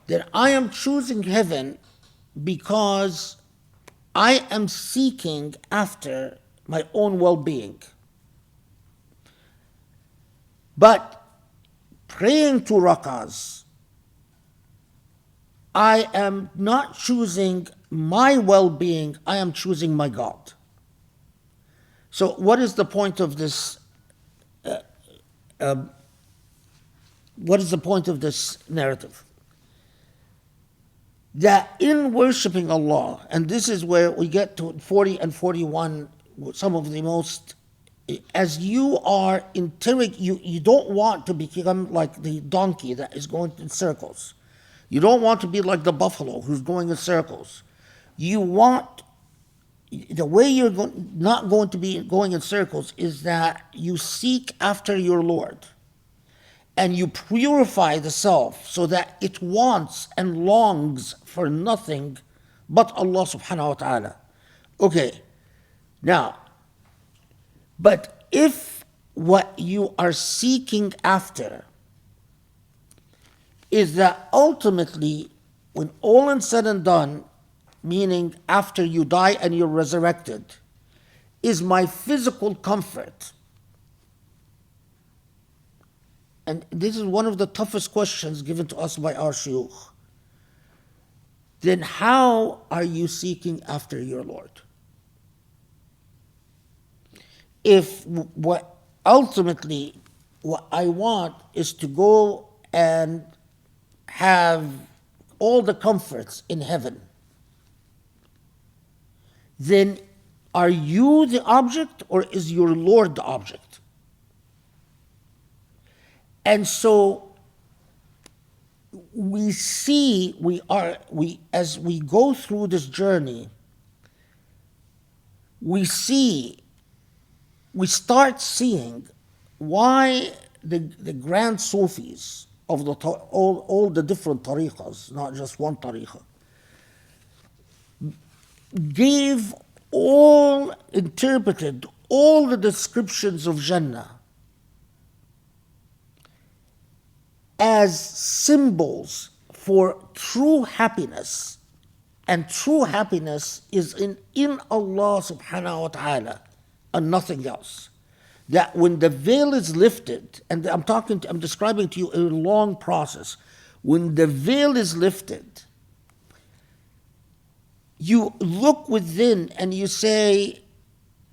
then I am choosing heaven because I am seeking after my own well-being. But praying 2 rakahs, I am not choosing my well-being, I am choosing my God. So what is the point of this? What is the point of this narrative? That in worshiping Allah, and this is where we get to 40 and 41, some of the most, as you are you don't want to become like the donkey that is going in circles. You don't want to be like the buffalo who's going in circles. You want, the way you're not going to be going in circles is that you seek after your Lord. And you purify the self so that it wants and longs for nothing but Allah subhanahu wa ta'ala. Okay, now, but if what you are seeking after is that ultimately, when all is said and done, meaning after you die and you're resurrected, is my physical comfort. And this is one of the toughest questions given to us by our shuyukh. Then how are you seeking after your Lord? If what ultimately what I want is to go and have all the comforts in heaven, then are you the object or is your Lord the object? And so we see, as we go through this journey, we start seeing why the grand Sufis of all the different tariqas, not just one tariqa, interpreted all the descriptions of Jannah as symbols for true happiness. And true happiness is in Allah subhanahu wa ta'ala and nothing else. That when the veil is lifted, and I'm describing to you a long process, when the veil is lifted, you look within and you say,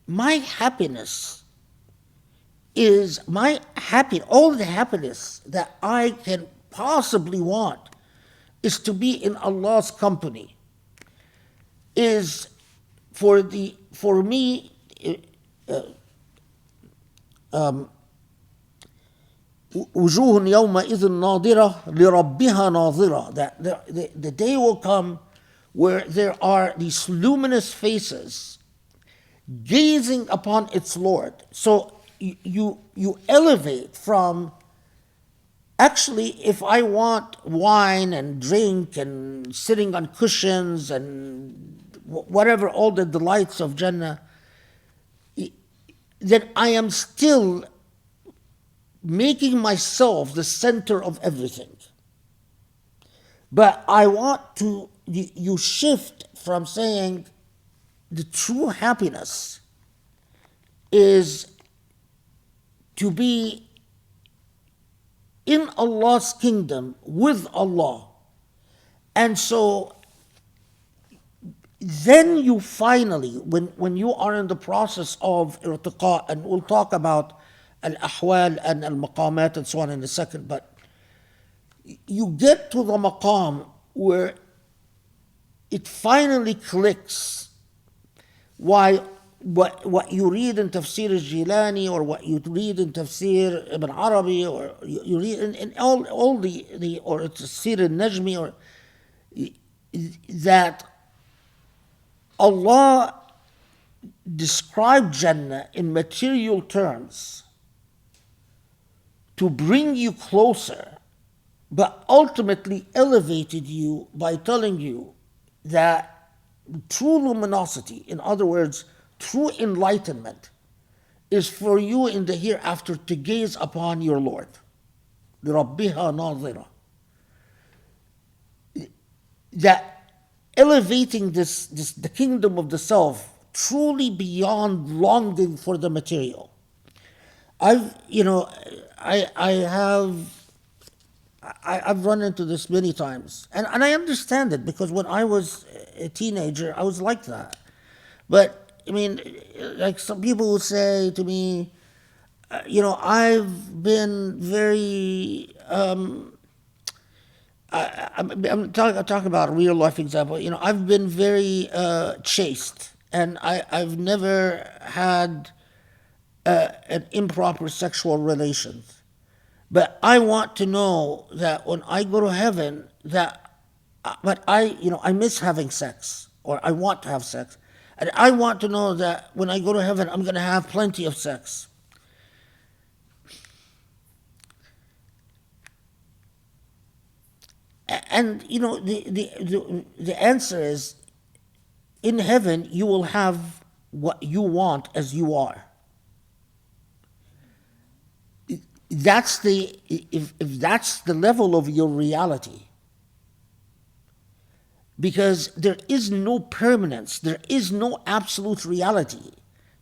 my happiness is all the happiness that I can possibly want is to be in Allah's company. Is for me وجوه يومئذ ناظرة لربها ناظرة, that the day will come where there are these luminous faces gazing upon its Lord. So you elevate from, actually, if I want wine and drink and sitting on cushions and whatever, all the delights of Jannah, then I am still making myself the center of everything. But I want to, you shift from saying the true happiness is to be in Allah's kingdom with Allah. And so then you finally, when you are in the process of irtiqa, and we'll talk about al-ahwal and al-maqamat and so on in a second, but you get to the maqam where it finally clicks why what you read in Tafsir al-Jilani, or what you read in Tafsir Ibn Arabi, or you read in all the or Tafsir al-Najmi, or that Allah described Jannah in material terms to bring you closer, but ultimately elevated you by telling you that true luminosity, in other words, true enlightenment, is for you in the hereafter to gaze upon your Lord. لِرَبِّهَا نَاظِرَةٌ. That elevating the kingdom of the self truly beyond longing for the material. I've run into this many times, and I understand it, because when I was a teenager, I was like that. But I mean, like some people would say to me, I've been very. I'm talking about a real life example. I've been very chaste, and I've never had an improper sexual relations. But I want to know that when I go to heaven, but I miss having sex, or I want to have sex. And I want to know that when I go to heaven, I'm going to have plenty of sex. And, the answer is, in heaven, you will have what you want as you are. If that's the level of your reality, because there is no permanence, there is no absolute reality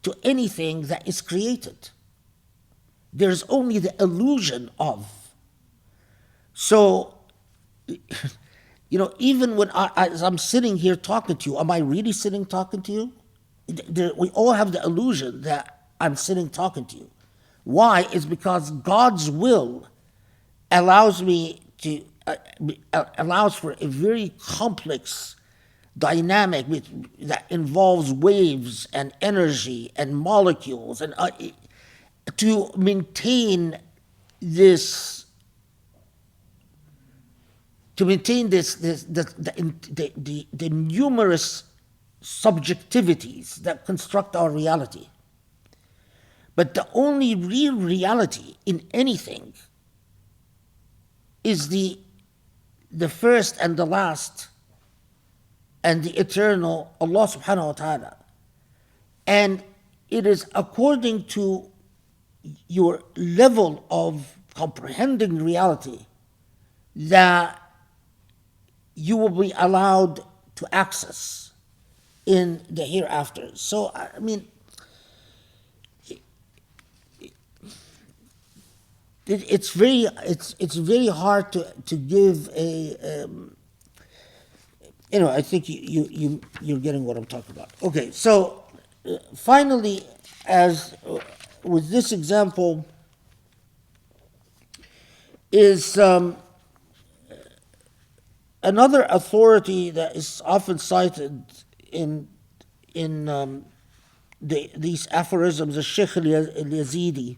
to anything that is created. There's only the illusion of. So, even when as I'm sitting here talking to you, am I really sitting talking to you? We all have the illusion that I'm sitting talking to you. Why? It's because God's will allows for a very complex dynamic that involves waves and energy and molecules, and to maintain this. To maintain the numerous subjectivities that construct our reality. But the only real reality in anything is the first and the last and the eternal Allah subhanahu wa ta'ala. And it is according to your level of comprehending reality that you will be allowed to access in the hereafter. So, I mean, it's very hard to give a. I think you're getting what I'm talking about. Okay, so finally, as with this example, is. Another authority that is often cited in these aphorisms is Sheikh al-Yazidi,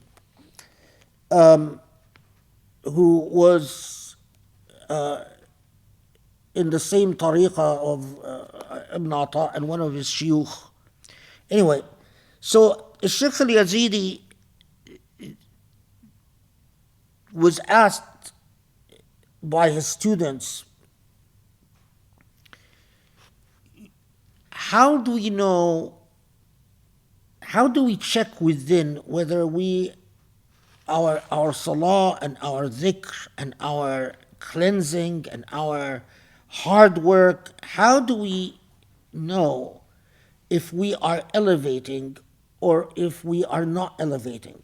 who was in the same tariqah of Ibn Ata and one of his shuyukh. Anyway, so Sheikh al-Yazidi was asked by his students, how do we check within whether our salah and our dhikr and our cleansing and our hard work, how do we know if we are elevating or if we are not elevating?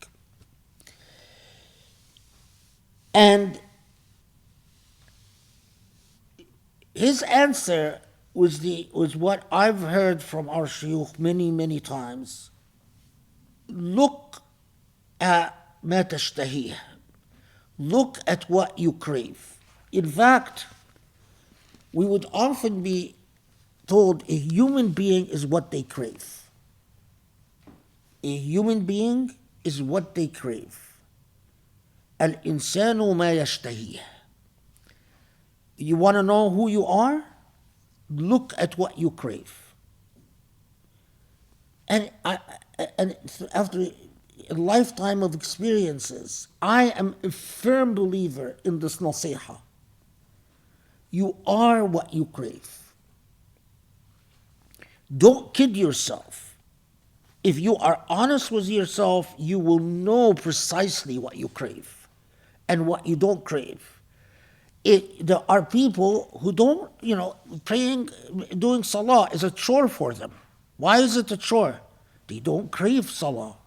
And his answer was what I've heard from our shuyukh many times. Look at ما تشتهيه. Look at what you crave. In fact, we would often be told a human being is what they crave. A human being is what they crave. الإنسان ما يشتهيه. You want to know who you are? Look at what you crave. And after a lifetime of experiences, I am a firm believer in this nasiha. You are what you crave. Don't kid yourself if you are honest with yourself, you will know precisely what you crave and what you don't crave. There are people who don't, praying, doing salah is a chore for them. Why is it a chore? They don't crave salah.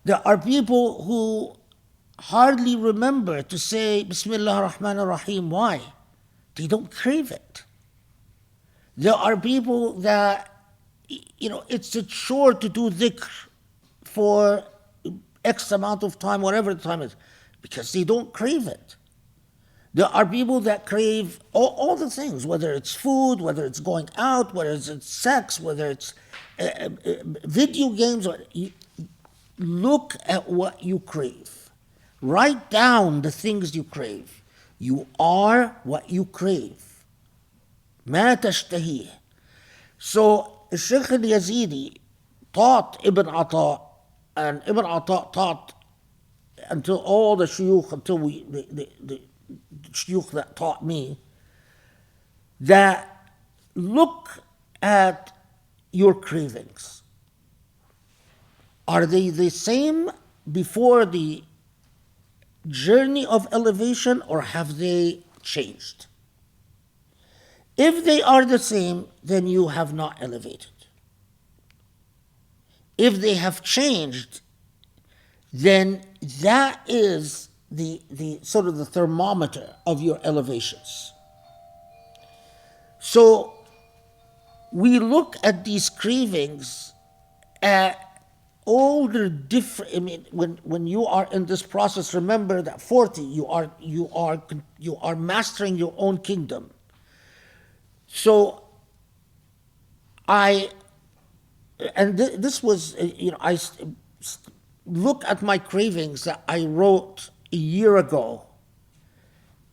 There are people who hardly remember to say Bismillah ar-Rahman ar-Rahim. Why? They don't crave it. There are people that, it's a chore to do dhikr for X amount of time, whatever the time is, because they don't crave it. There are people that crave all the things, whether it's food, whether it's going out, whether it's sex, whether it's video games. Look at what you crave. Write down the things you crave. You are what you crave. ما تشتهيه. So Sheikh al-Yazidi taught Ibn Ata, and Ibn Ata taught until all the shuyukh, until the shuyukh that taught me, that look at your cravings. Are they the same before the journey of elevation, or have they changed? If they are the same, then you have not elevated. If they have changed, then that is the sort of the thermometer of your elevations. So we look at these cravings at all the different. I mean, when you are in this process, remember that 40, you are mastering your own kingdom. So this was, I look at my cravings that I wrote a year ago,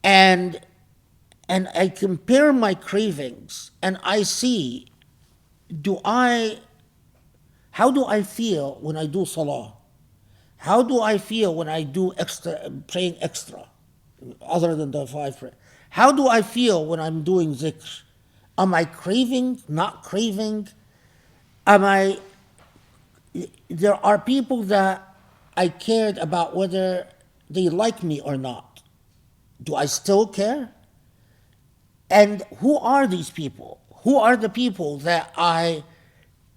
and I compare my cravings, and I see, how do I feel when I do salah? How do I feel when I do praying extra, other than the 5 prayers? How do I feel when I'm doing zikr? Am I craving, not craving? There are people that I cared about whether they like me or not. Do I still care? And who are these people? Who are the people that I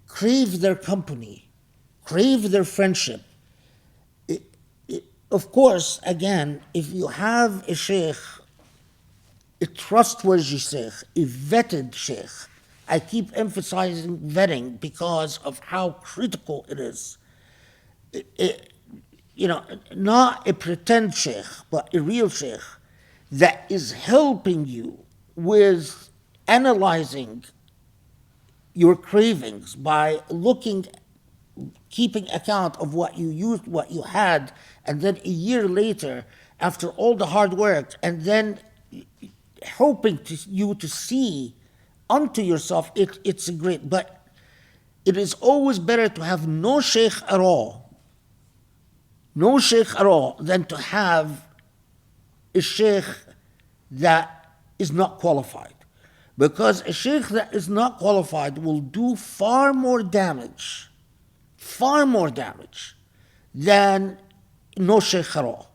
crave their company, crave their friendship? Of course, again, if you have a sheikh, a trustworthy sheikh, a vetted sheikh, I keep emphasizing vetting because of how critical it is. Not a pretend sheikh, but a real sheikh that is helping you with analyzing your cravings by keeping account of what you used, what you had, and then a year later, after all the hard work, and then hoping you to see unto yourself, it's great. But it is always better to have no sheikh at all, than to have a sheikh that is not qualified. Because a sheikh that is not qualified will do far more damage than no sheikh at all.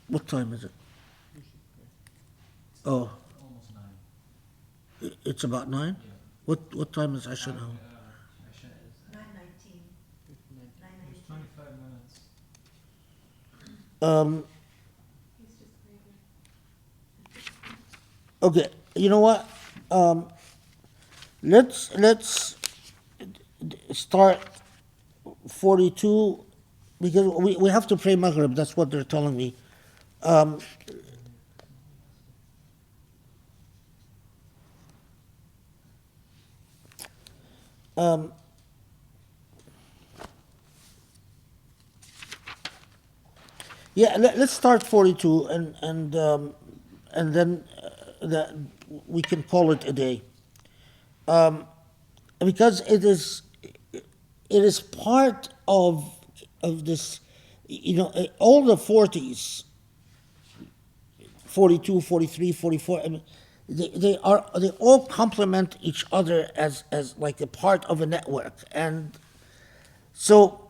What time is it? Oh. Almost 9. It's about 9? Yeah. What time is Isha now? Isha is 9:19. 25 minutes. Okay, you know what? Let's start 42, because we have to pray Maghrib. That's what they're telling me. Yeah, let's start 42, and then we can call it a day, because it is part of this, all the 40s, 42, 43, 44. I mean, they all complement each other as like a part of a network. And so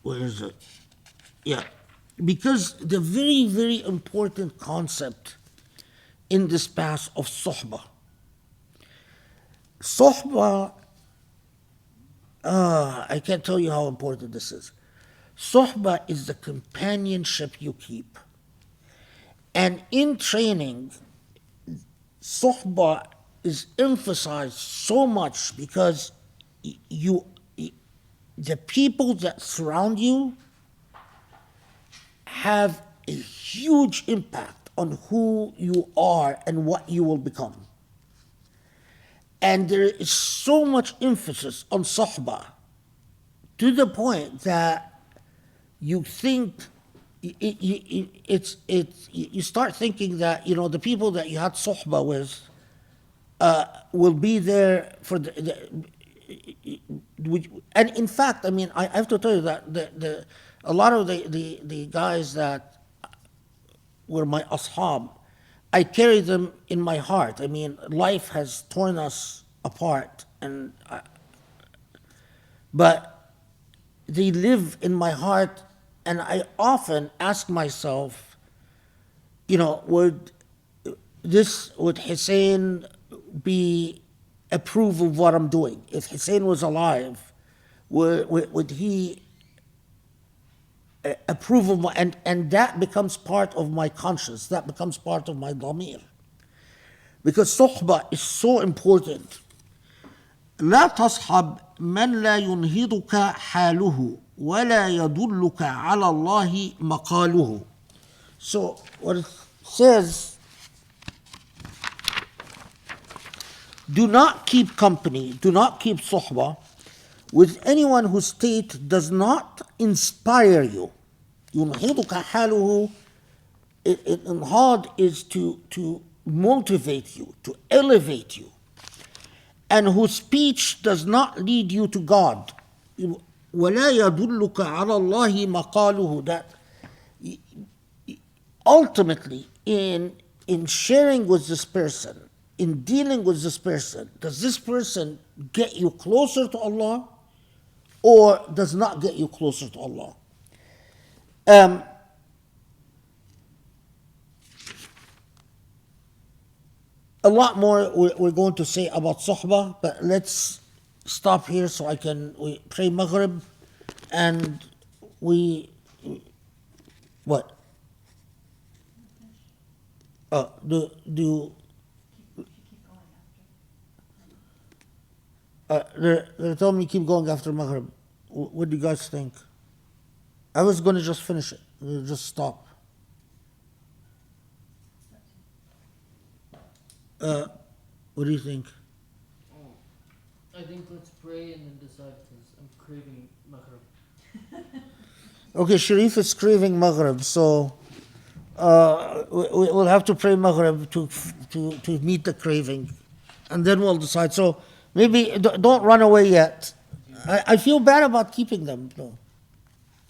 where is it? Yeah, because the very, very important concept in this path of sohbah. Sohbah, I can't tell you how important this is. Sohbah is the companionship you keep. And in training, sohbah is emphasized so much because the people that surround you have a huge impact on who you are and what you will become. And there is so much emphasis on sohbah to the point that you think you start thinking that the people that you had sohbah with will be there for and in fact, I mean, I have to tell you that a lot of the guys that were my ashab, I carry them in my heart. I mean, life has torn us apart, but they live in my heart, and I often ask myself, would Hussein approve of what I'm doing? If Hussein was alive, would he approve of and that becomes part of my conscience, that becomes part of my dhamir. Because sohbah is so important. لا تصحب من لا ينهضك حاله ولا يدلك على الله مقاله. So what it says, do not keep company, do not keep sohbah with anyone whose state does not inspire you. ينهضك حاله, inhad is to motivate you, to elevate you, and whose speech does not lead you to God. ولا يدلك على الله مقاله, that ultimately in sharing with this person, in dealing with this person, does this person get you closer to Allah or does not get you closer to Allah? A lot more we're going to say about sohbah, but let's stop here so we pray Maghrib, and what? They told me keep going after Maghrib. What do you guys think? I was going to just finish it, just stop. What do you think? I think let's pray and then decide, because I'm craving Maghrib. Okay, Sharif is craving Maghrib, so we'll have to pray Maghrib to meet the craving, and then we'll decide. So maybe don't run away yet. I feel bad about keeping them, though.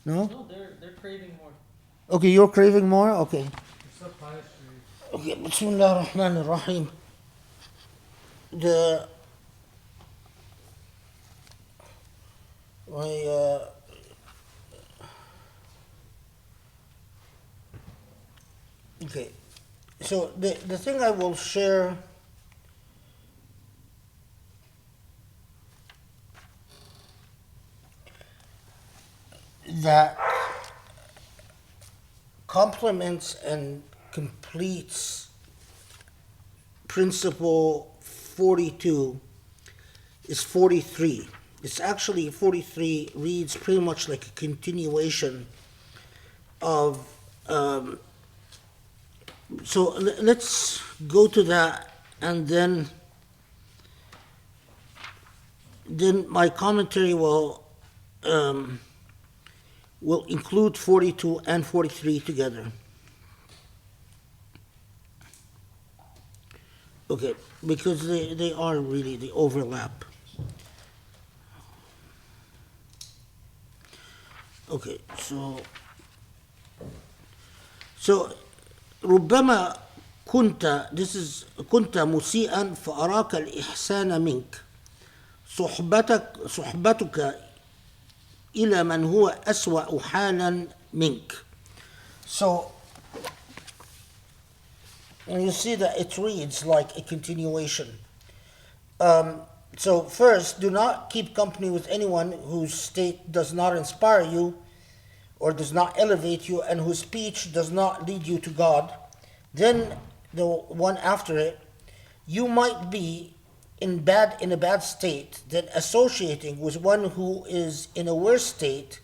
No? No, they're craving more. Okay, you're craving more? Okay. You're so pious, Sharif. Okay, Bismillah ar-Rahman ar-Rahim. Okay, so the thing I will share that complements and completes principle 42 is 43. It's actually 43 reads pretty much like a continuation of so let's go to that, and then my commentary will include 42 and 43 together. Okay, because they are really, the overlap. Okay, so ربما كنت كنت مسيئا فأراك الإحسان منك صحبتك إلى من هو أسوأ حالا منك. So you see that it reads like a continuation. So first, do not keep company with anyone whose state does not inspire you or does not elevate you and whose speech does not lead you to God. Then the one after it, you might be in a bad state, then associating with one who is in a worse state,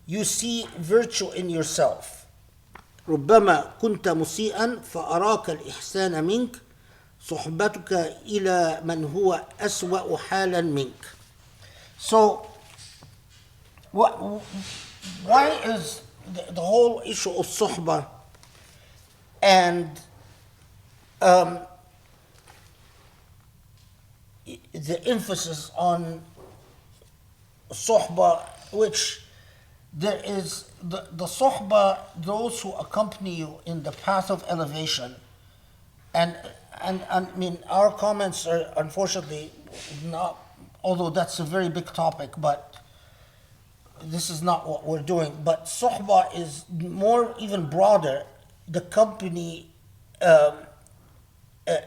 you see virtue in yourself. ربما كنت مسيئا فأراك الإحسان منك صحبتك إلى من هو أسوأ حالا منك. So, why is the whole issue of suhbah and the emphasis on suhbah, which there is the suhbah, those who accompany you in the path of elevation, and I mean our comments are unfortunately not, although that's a very big topic, but this is not what we're doing. But suhbah is more, even broader, the company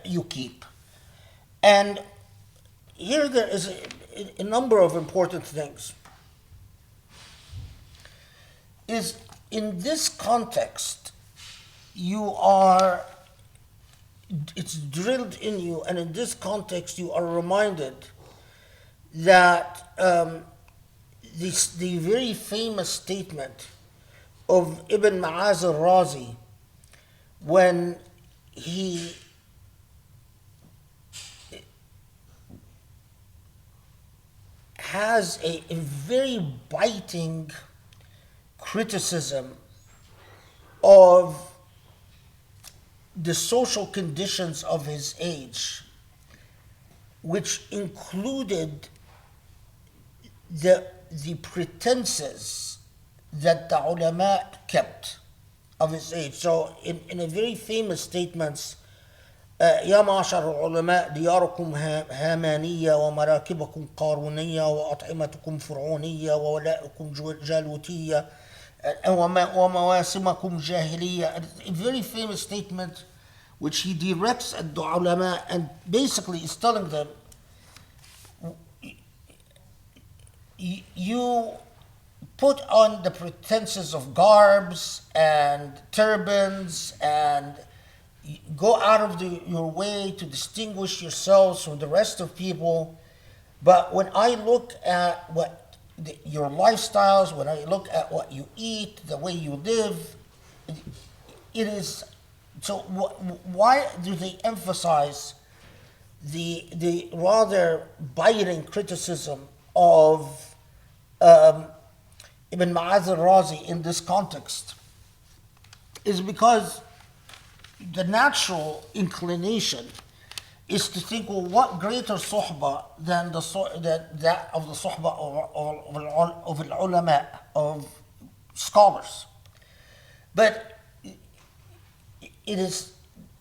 you keep. And here there is a number of important things. Is in this context, it's drilled in you, and in this context you are reminded that the very famous statement of Ibn Ma'az al-Razi when he has a very biting criticism of the social conditions of his age, which included the pretenses that the ulama kept of his age. So in a very famous statements, يا معشر العلماء دياركم هامانية ومراكبكم قارونية وأطعمتكم فرعونية وولائكم جالوتية ومواسمكم جاهلية. A very famous statement which he directs at the ulama and basically is telling them, you put on the pretenses of garbs and turbans and go out of your way to distinguish yourselves from the rest of people. But when I look at your lifestyles, when I look at what you eat, the way you live, it is, so why do they emphasize the rather biting criticism of Ibn Ma'az al-Razi in this context? Is because the natural inclination is to think, well, what greater suhbah than that of the suhbah of al-ulama, of scholars. But it is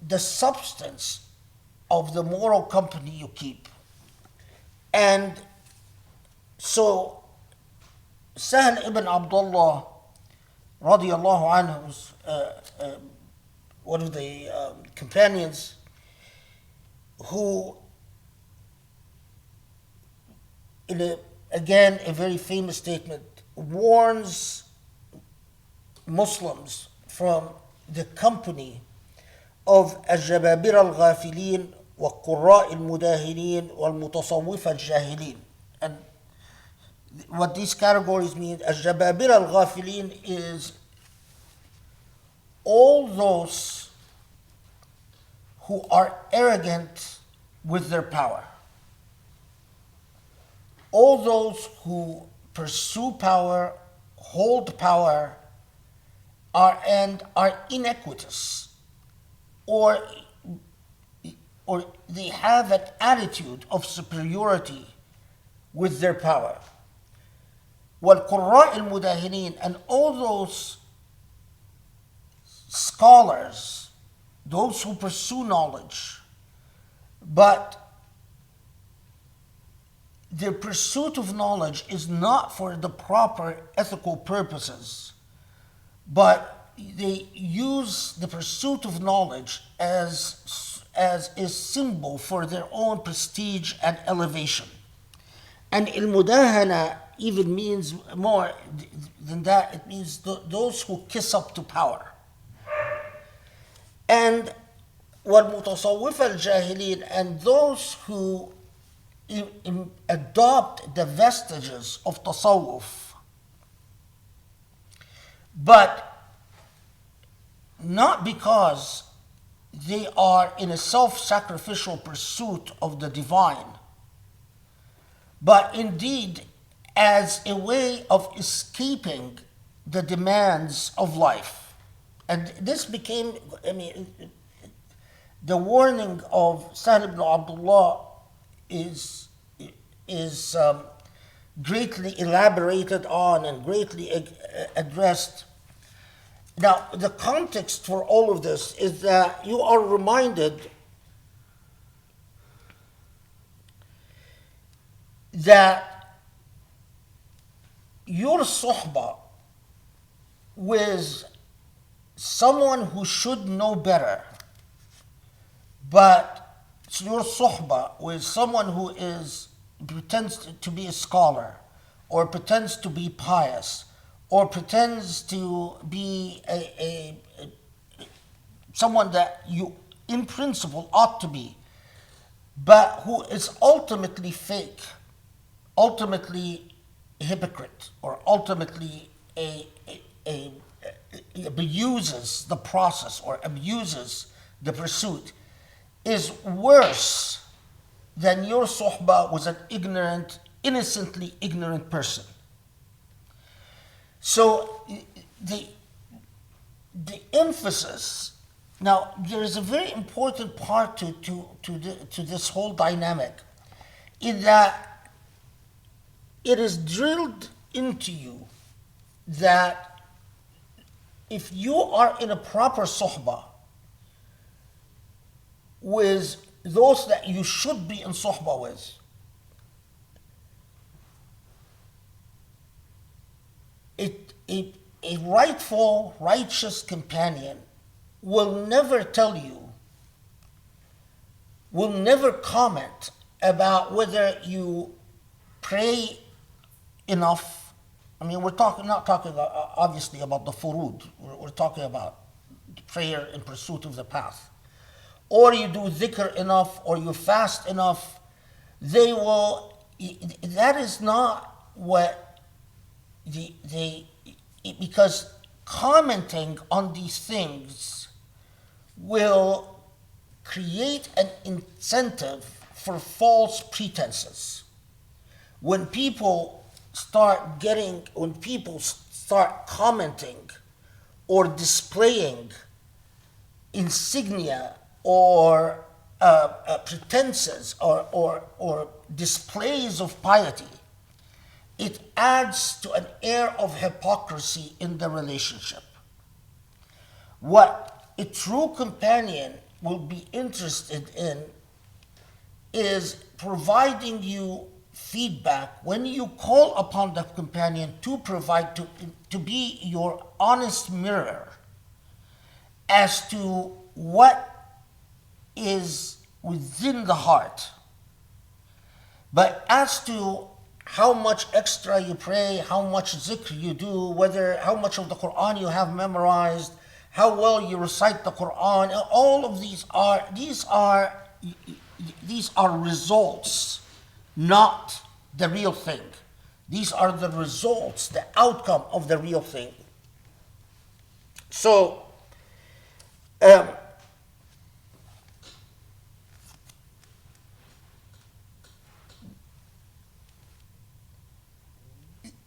the substance of the moral company you keep. And so Sahl ibn Abdullah radiyallahu anhu, one of the companions, who, again, a very famous statement, warns Muslims from the company of الجبابرة الغافلين والقراء المداهنين والمتصوفة الجاهلين. And what these categories mean, الجبابرة الغافلين is all those who are arrogant with their power. All those who pursue power, hold power, are inequitous, or they have an attitude of superiority with their power. والقراء المداهنين, and all those scholars, those who pursue knowledge, but their pursuit of knowledge is not for the proper ethical purposes, but they use the pursuit of knowledge as a symbol for their own prestige and elevation. And المداهنة even means more than that. It means those who kiss up to power. And والمتصوفة الجاهلين, and those who adopt the vestiges of tasawwuf, but not because they are in a self-sacrificial pursuit of the divine, but indeed as a way of escaping the demands of life. And this became, the warning of Sahl ibn Abdullah is greatly elaborated on and greatly addressed. Now, the context for all of this is that you are reminded that your suhbah with someone who should know better, but your suhbah with someone who pretends to be a scholar, or pretends to be pious, or pretends to be someone that you in principle ought to be, but who is ultimately fake, ultimately a hypocrite, or ultimately abuses the process or abuses the pursuit, is worse than your suhbah was an ignorant, innocently ignorant person. So the emphasis, now there is a very important part to this whole dynamic, in that it is drilled into you that if you are in a proper suhbah with those that you should be in suhbah with, a rightful, righteous companion will never tell you, will never comment about whether you pray enough. I mean, we're not talking obviously about the furud. We're talking about prayer in pursuit of the path. Or you do dhikr enough, or you fast enough. They will, that is not what because commenting on these things will create an incentive for false pretenses. When people start commenting or displaying insignia or pretenses or displays of piety, it adds to an air of hypocrisy in the relationship. What a true companion will be interested in is providing you feedback when you call upon the companion to be your honest mirror as to what is within the heart. But as to how much extra you pray, how much zikr you do, how much of the Quran you have memorized, how well you recite the Quran, all of these are results, not the real thing. These are the results, the outcome of the real thing. So,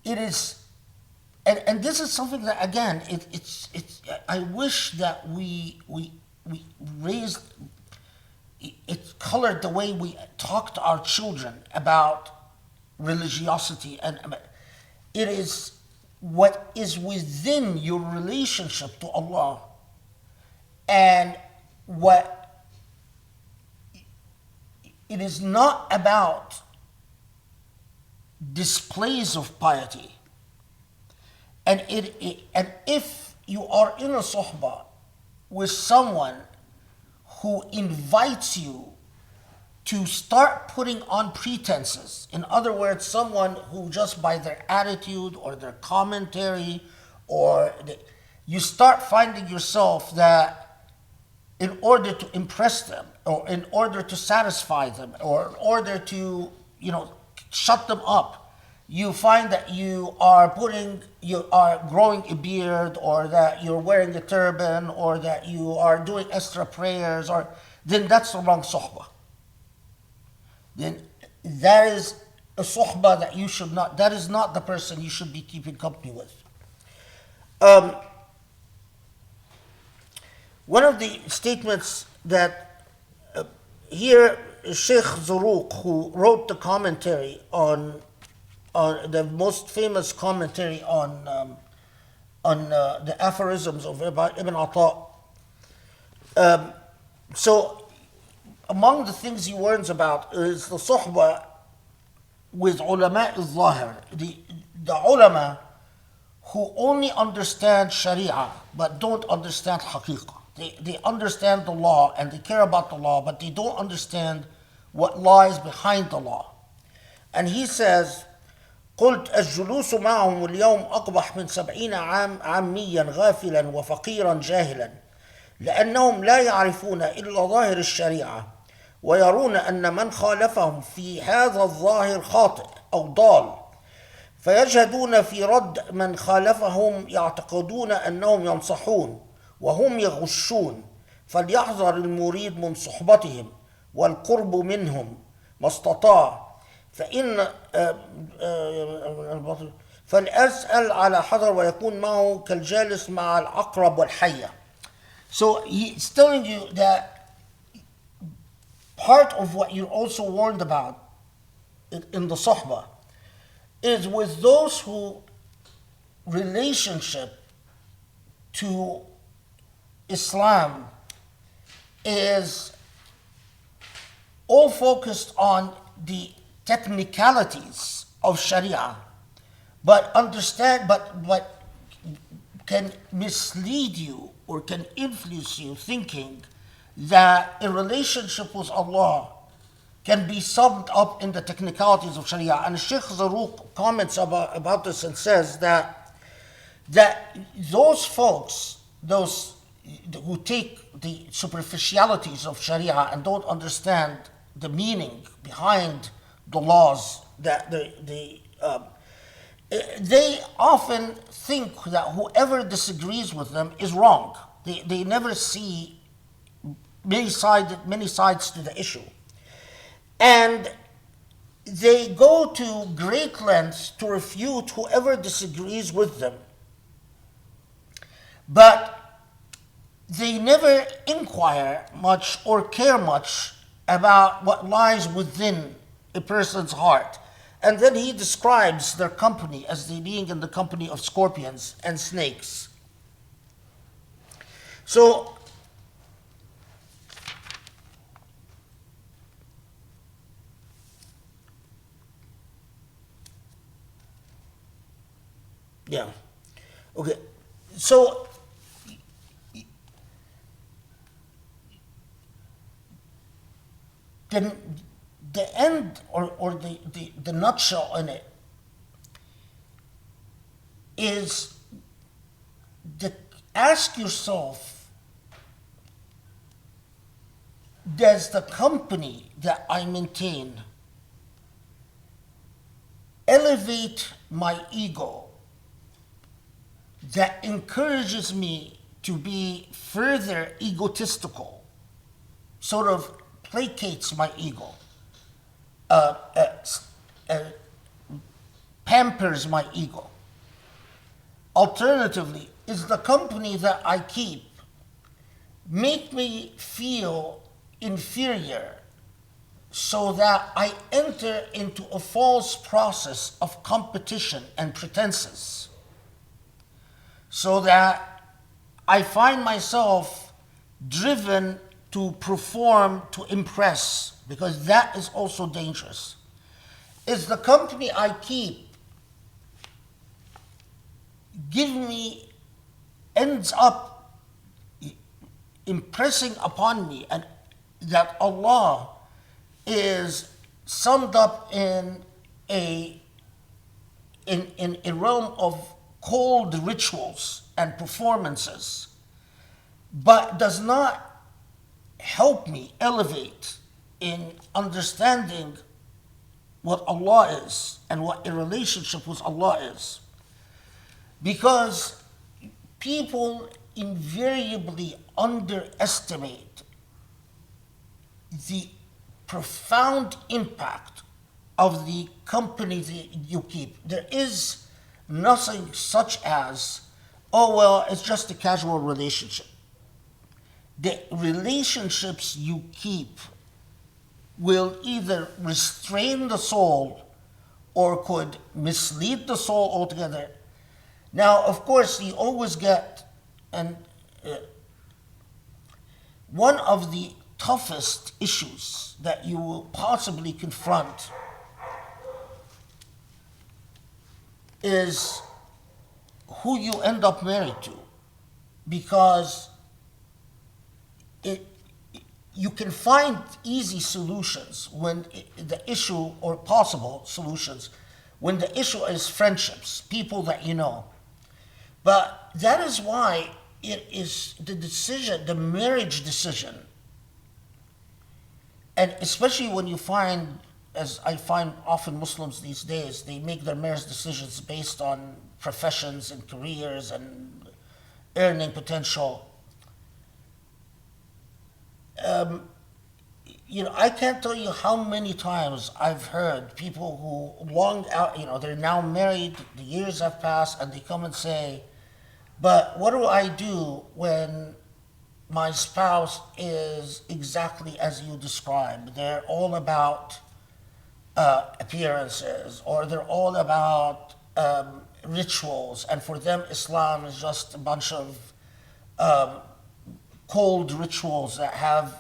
it is, and this is something that, again, it's. I wish that we raised, it colored the way we talk to our children about religiosity, and It is what is within your relationship to Allah, and what it is not about displays of piety. And and if you are in a suhbah with someone who invites you to start putting on pretenses, in other words, someone who just by their attitude or their commentary, you start finding yourself that in order to impress them, or in order to satisfy them, or in order to, shut them up, you find that you are growing a beard, or that you're wearing a turban, or that you are doing extra prayers, then that's the wrong suhbah. Then that is a suhbah that is not the person you should be keeping company with. One of the statements that here Sheikh Zarruq, who wrote the commentary on the most famous commentary on the aphorisms of Ibn Ata. So among the things he warns about is the suhbah with ulama al-zahir, the ulama who only understand sharia but don't understand haqiqah. They understand the law and they care about the law, but they don't understand what lies behind the law. And he says, قلت الجلوس معهم اليوم أقبح من 70 عام عاميا غافلا وفقيرا جاهلا لأنهم لا يعرفون إلا ظاهر الشريعة ويرون أن من خالفهم في هذا الظاهر خاطئ أو ضال فيجهدون في رد من خالفهم يعتقدون أنهم ينصحون وهم يغشون فليحذر المريد من صحبتهم والقرب منهم ما استطاع فليسأل على حذر ويكون معه كالجالس مع العقرب والحية. So he's telling you that part of what you're also warned about in the suhbah is with those who relationship to Islam is all focused on the technicalities of Sharia, but can mislead you or can influence you thinking that a relationship with Allah can be summed up in the technicalities of Sharia. And Sheikh Zarruq comments about this and says that those folks, those who take the superficialities of Sharia and don't understand the meaning behind the laws, that they often think that whoever disagrees with them is wrong. They never see many sides to the issue. And they go to great lengths to refute whoever disagrees with them. But they never inquire much or care much about what lies within a person's heart. And then he describes their company as they being in the company of scorpions and snakes. So, yeah, okay, so then the end or the nutshell in it is to ask yourself, does the company that I maintain elevate my ego that encourages me to be further egotistical, sort of placates my ego, pampers my ego? Alternatively, is the company that I keep make me feel inferior so that I enter into a false process of competition and pretenses, so that I find myself driven to perform, to impress, because that is also dangerous. Is the company I keep ends up impressing upon me and that Allah is summed up in a realm of cold rituals and performances, but does not help me elevate in understanding what Allah is and what a relationship with Allah is. Because people invariably underestimate the profound impact of the company that you keep. There is nothing such as, oh, well, it's just a casual relationship. The relationships you keep will either restrain the soul or could mislead the soul altogether. Now, of course, you always get, and one of the toughest issues that you will possibly confront is who you end up married to, because you can find easy solutions when the issue, or possible solutions, when the issue is friendships, people that you know. But that is why it is the decision, the marriage decision, and especially when you find, as I find often Muslims these days, they make their marriage decisions based on professions and careers and earning potential. I can't tell you how many times I've heard people who long out, they're now married, the years have passed, and they come and say, but what do I do when my spouse is exactly as you described? They're all about appearances, or they're all about rituals, and for them Islam is just a bunch of cold rituals that have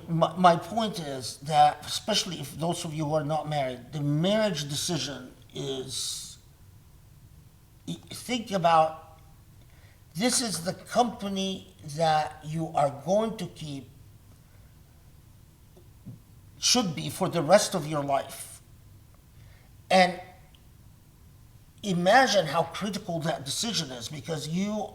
my point is that, especially if those of you who are not married, the marriage decision is, think about, this is the company that you are going to keep, should be for the rest of your life. And imagine how critical that decision is, because you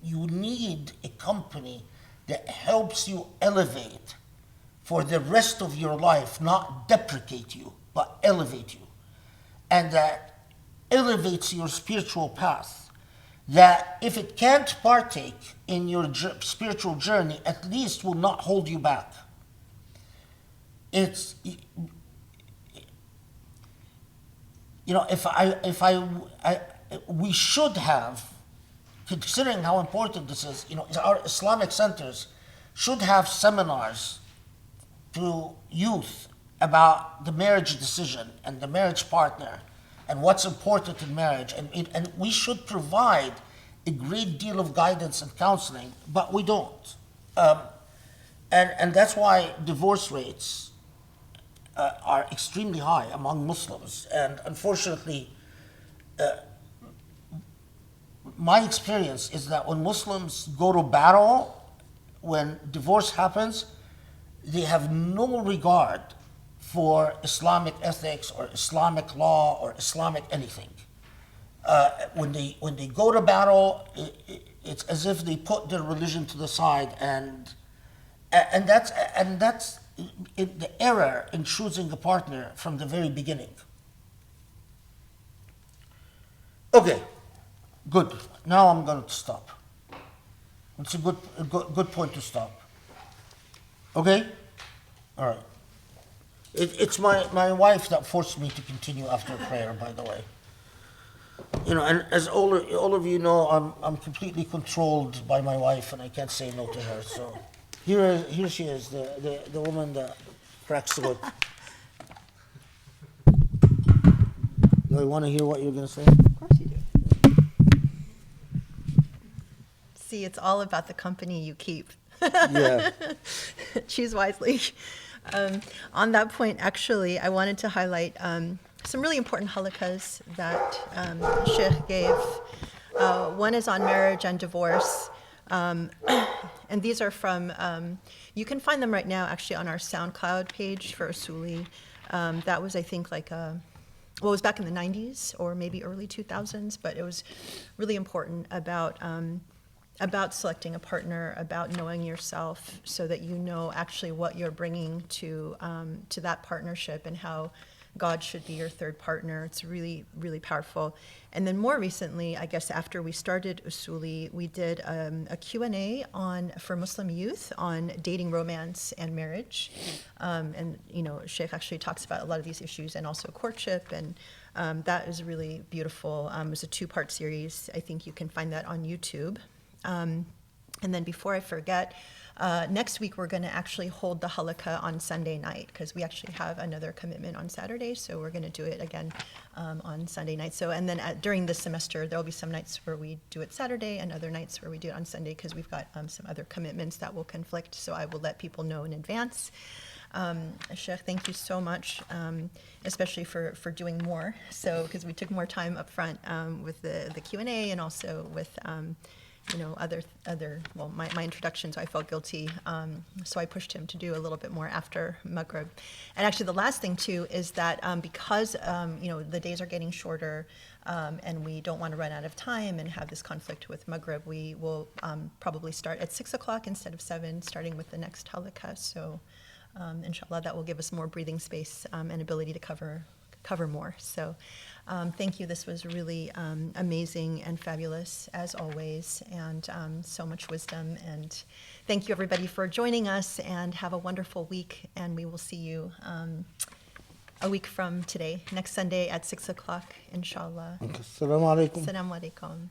need a company that helps you elevate for the rest of your life, not deprecate you, but elevate you. And that elevates your spiritual path. That if it can't partake in your spiritual journey, at least will not hold you back. We should have, considering how important this is, our Islamic centers should have seminars to youth about the marriage decision and the marriage partner and what's important in marriage. And we should provide a great deal of guidance and counseling, but we don't. And that's why divorce rates are extremely high among Muslims. And unfortunately, my experience is that when Muslims go to battle, when divorce happens, they have no regard for Islamic ethics or Islamic law or Islamic anything. When they go to battle, it's as if they put their religion to the side, and that's the error in choosing a partner from the very beginning. Okay, good. Now I'm going to stop. It's a good point to stop. Okay? All right. It's my wife that forced me to continue after prayer, by the way. And as all of you know, I'm completely controlled by my wife, and I can't say no to her. So here she is, the woman that cracks the whip. Do I want to hear what you're going to say? Of course you do. See, it's all about the company you keep. Yeah. Choose wisely. On that point, actually, I wanted to highlight some really important halakas that Sheikh gave. One is on marriage and divorce. And these are from, you can find them right now actually on our SoundCloud page for Usuli. That was, I think, it was back in the 90s or maybe early 2000s, but it was really important about selecting a partner, about knowing yourself, so that you know actually what you're bringing to that partnership and how God should be your third partner. It's really, really powerful. And then more recently, I guess after we started Usuli, we did a Q&A for Muslim youth on dating, romance, and marriage. And Sheikh actually talks about a lot of these issues and also courtship, and that is really beautiful. It was a 2-part series. I think you can find that on YouTube. And then before I forget, next week we're going to actually hold the halakha on Sunday night, because we actually have another commitment on Saturday, so we're going to do it again on Sunday night. So, and then during this semester, there will be some nights where we do it Saturday and other nights where we do it on Sunday, because we've got some other commitments that will conflict, so I will let people know in advance. Sheikh, thank you so much, especially for doing more, so because we took more time up front with the Q&A and also with my introduction, so I felt guilty. So I pushed him to do a little bit more after Maghrib. And actually the last thing too is that because, the days are getting shorter and we don't want to run out of time and have this conflict with Maghrib, we will probably start at 6 o'clock instead of 7, starting with the next halakha. So inshallah, that will give us more breathing space and ability to cover more. So thank you. This was really amazing and fabulous as always, and so much wisdom. And thank you everybody for joining us, and have a wonderful week. And we will see you a week from today, next Sunday at 6 o'clock, inshallah. Assalamu alaikum. Assalamu alaikum.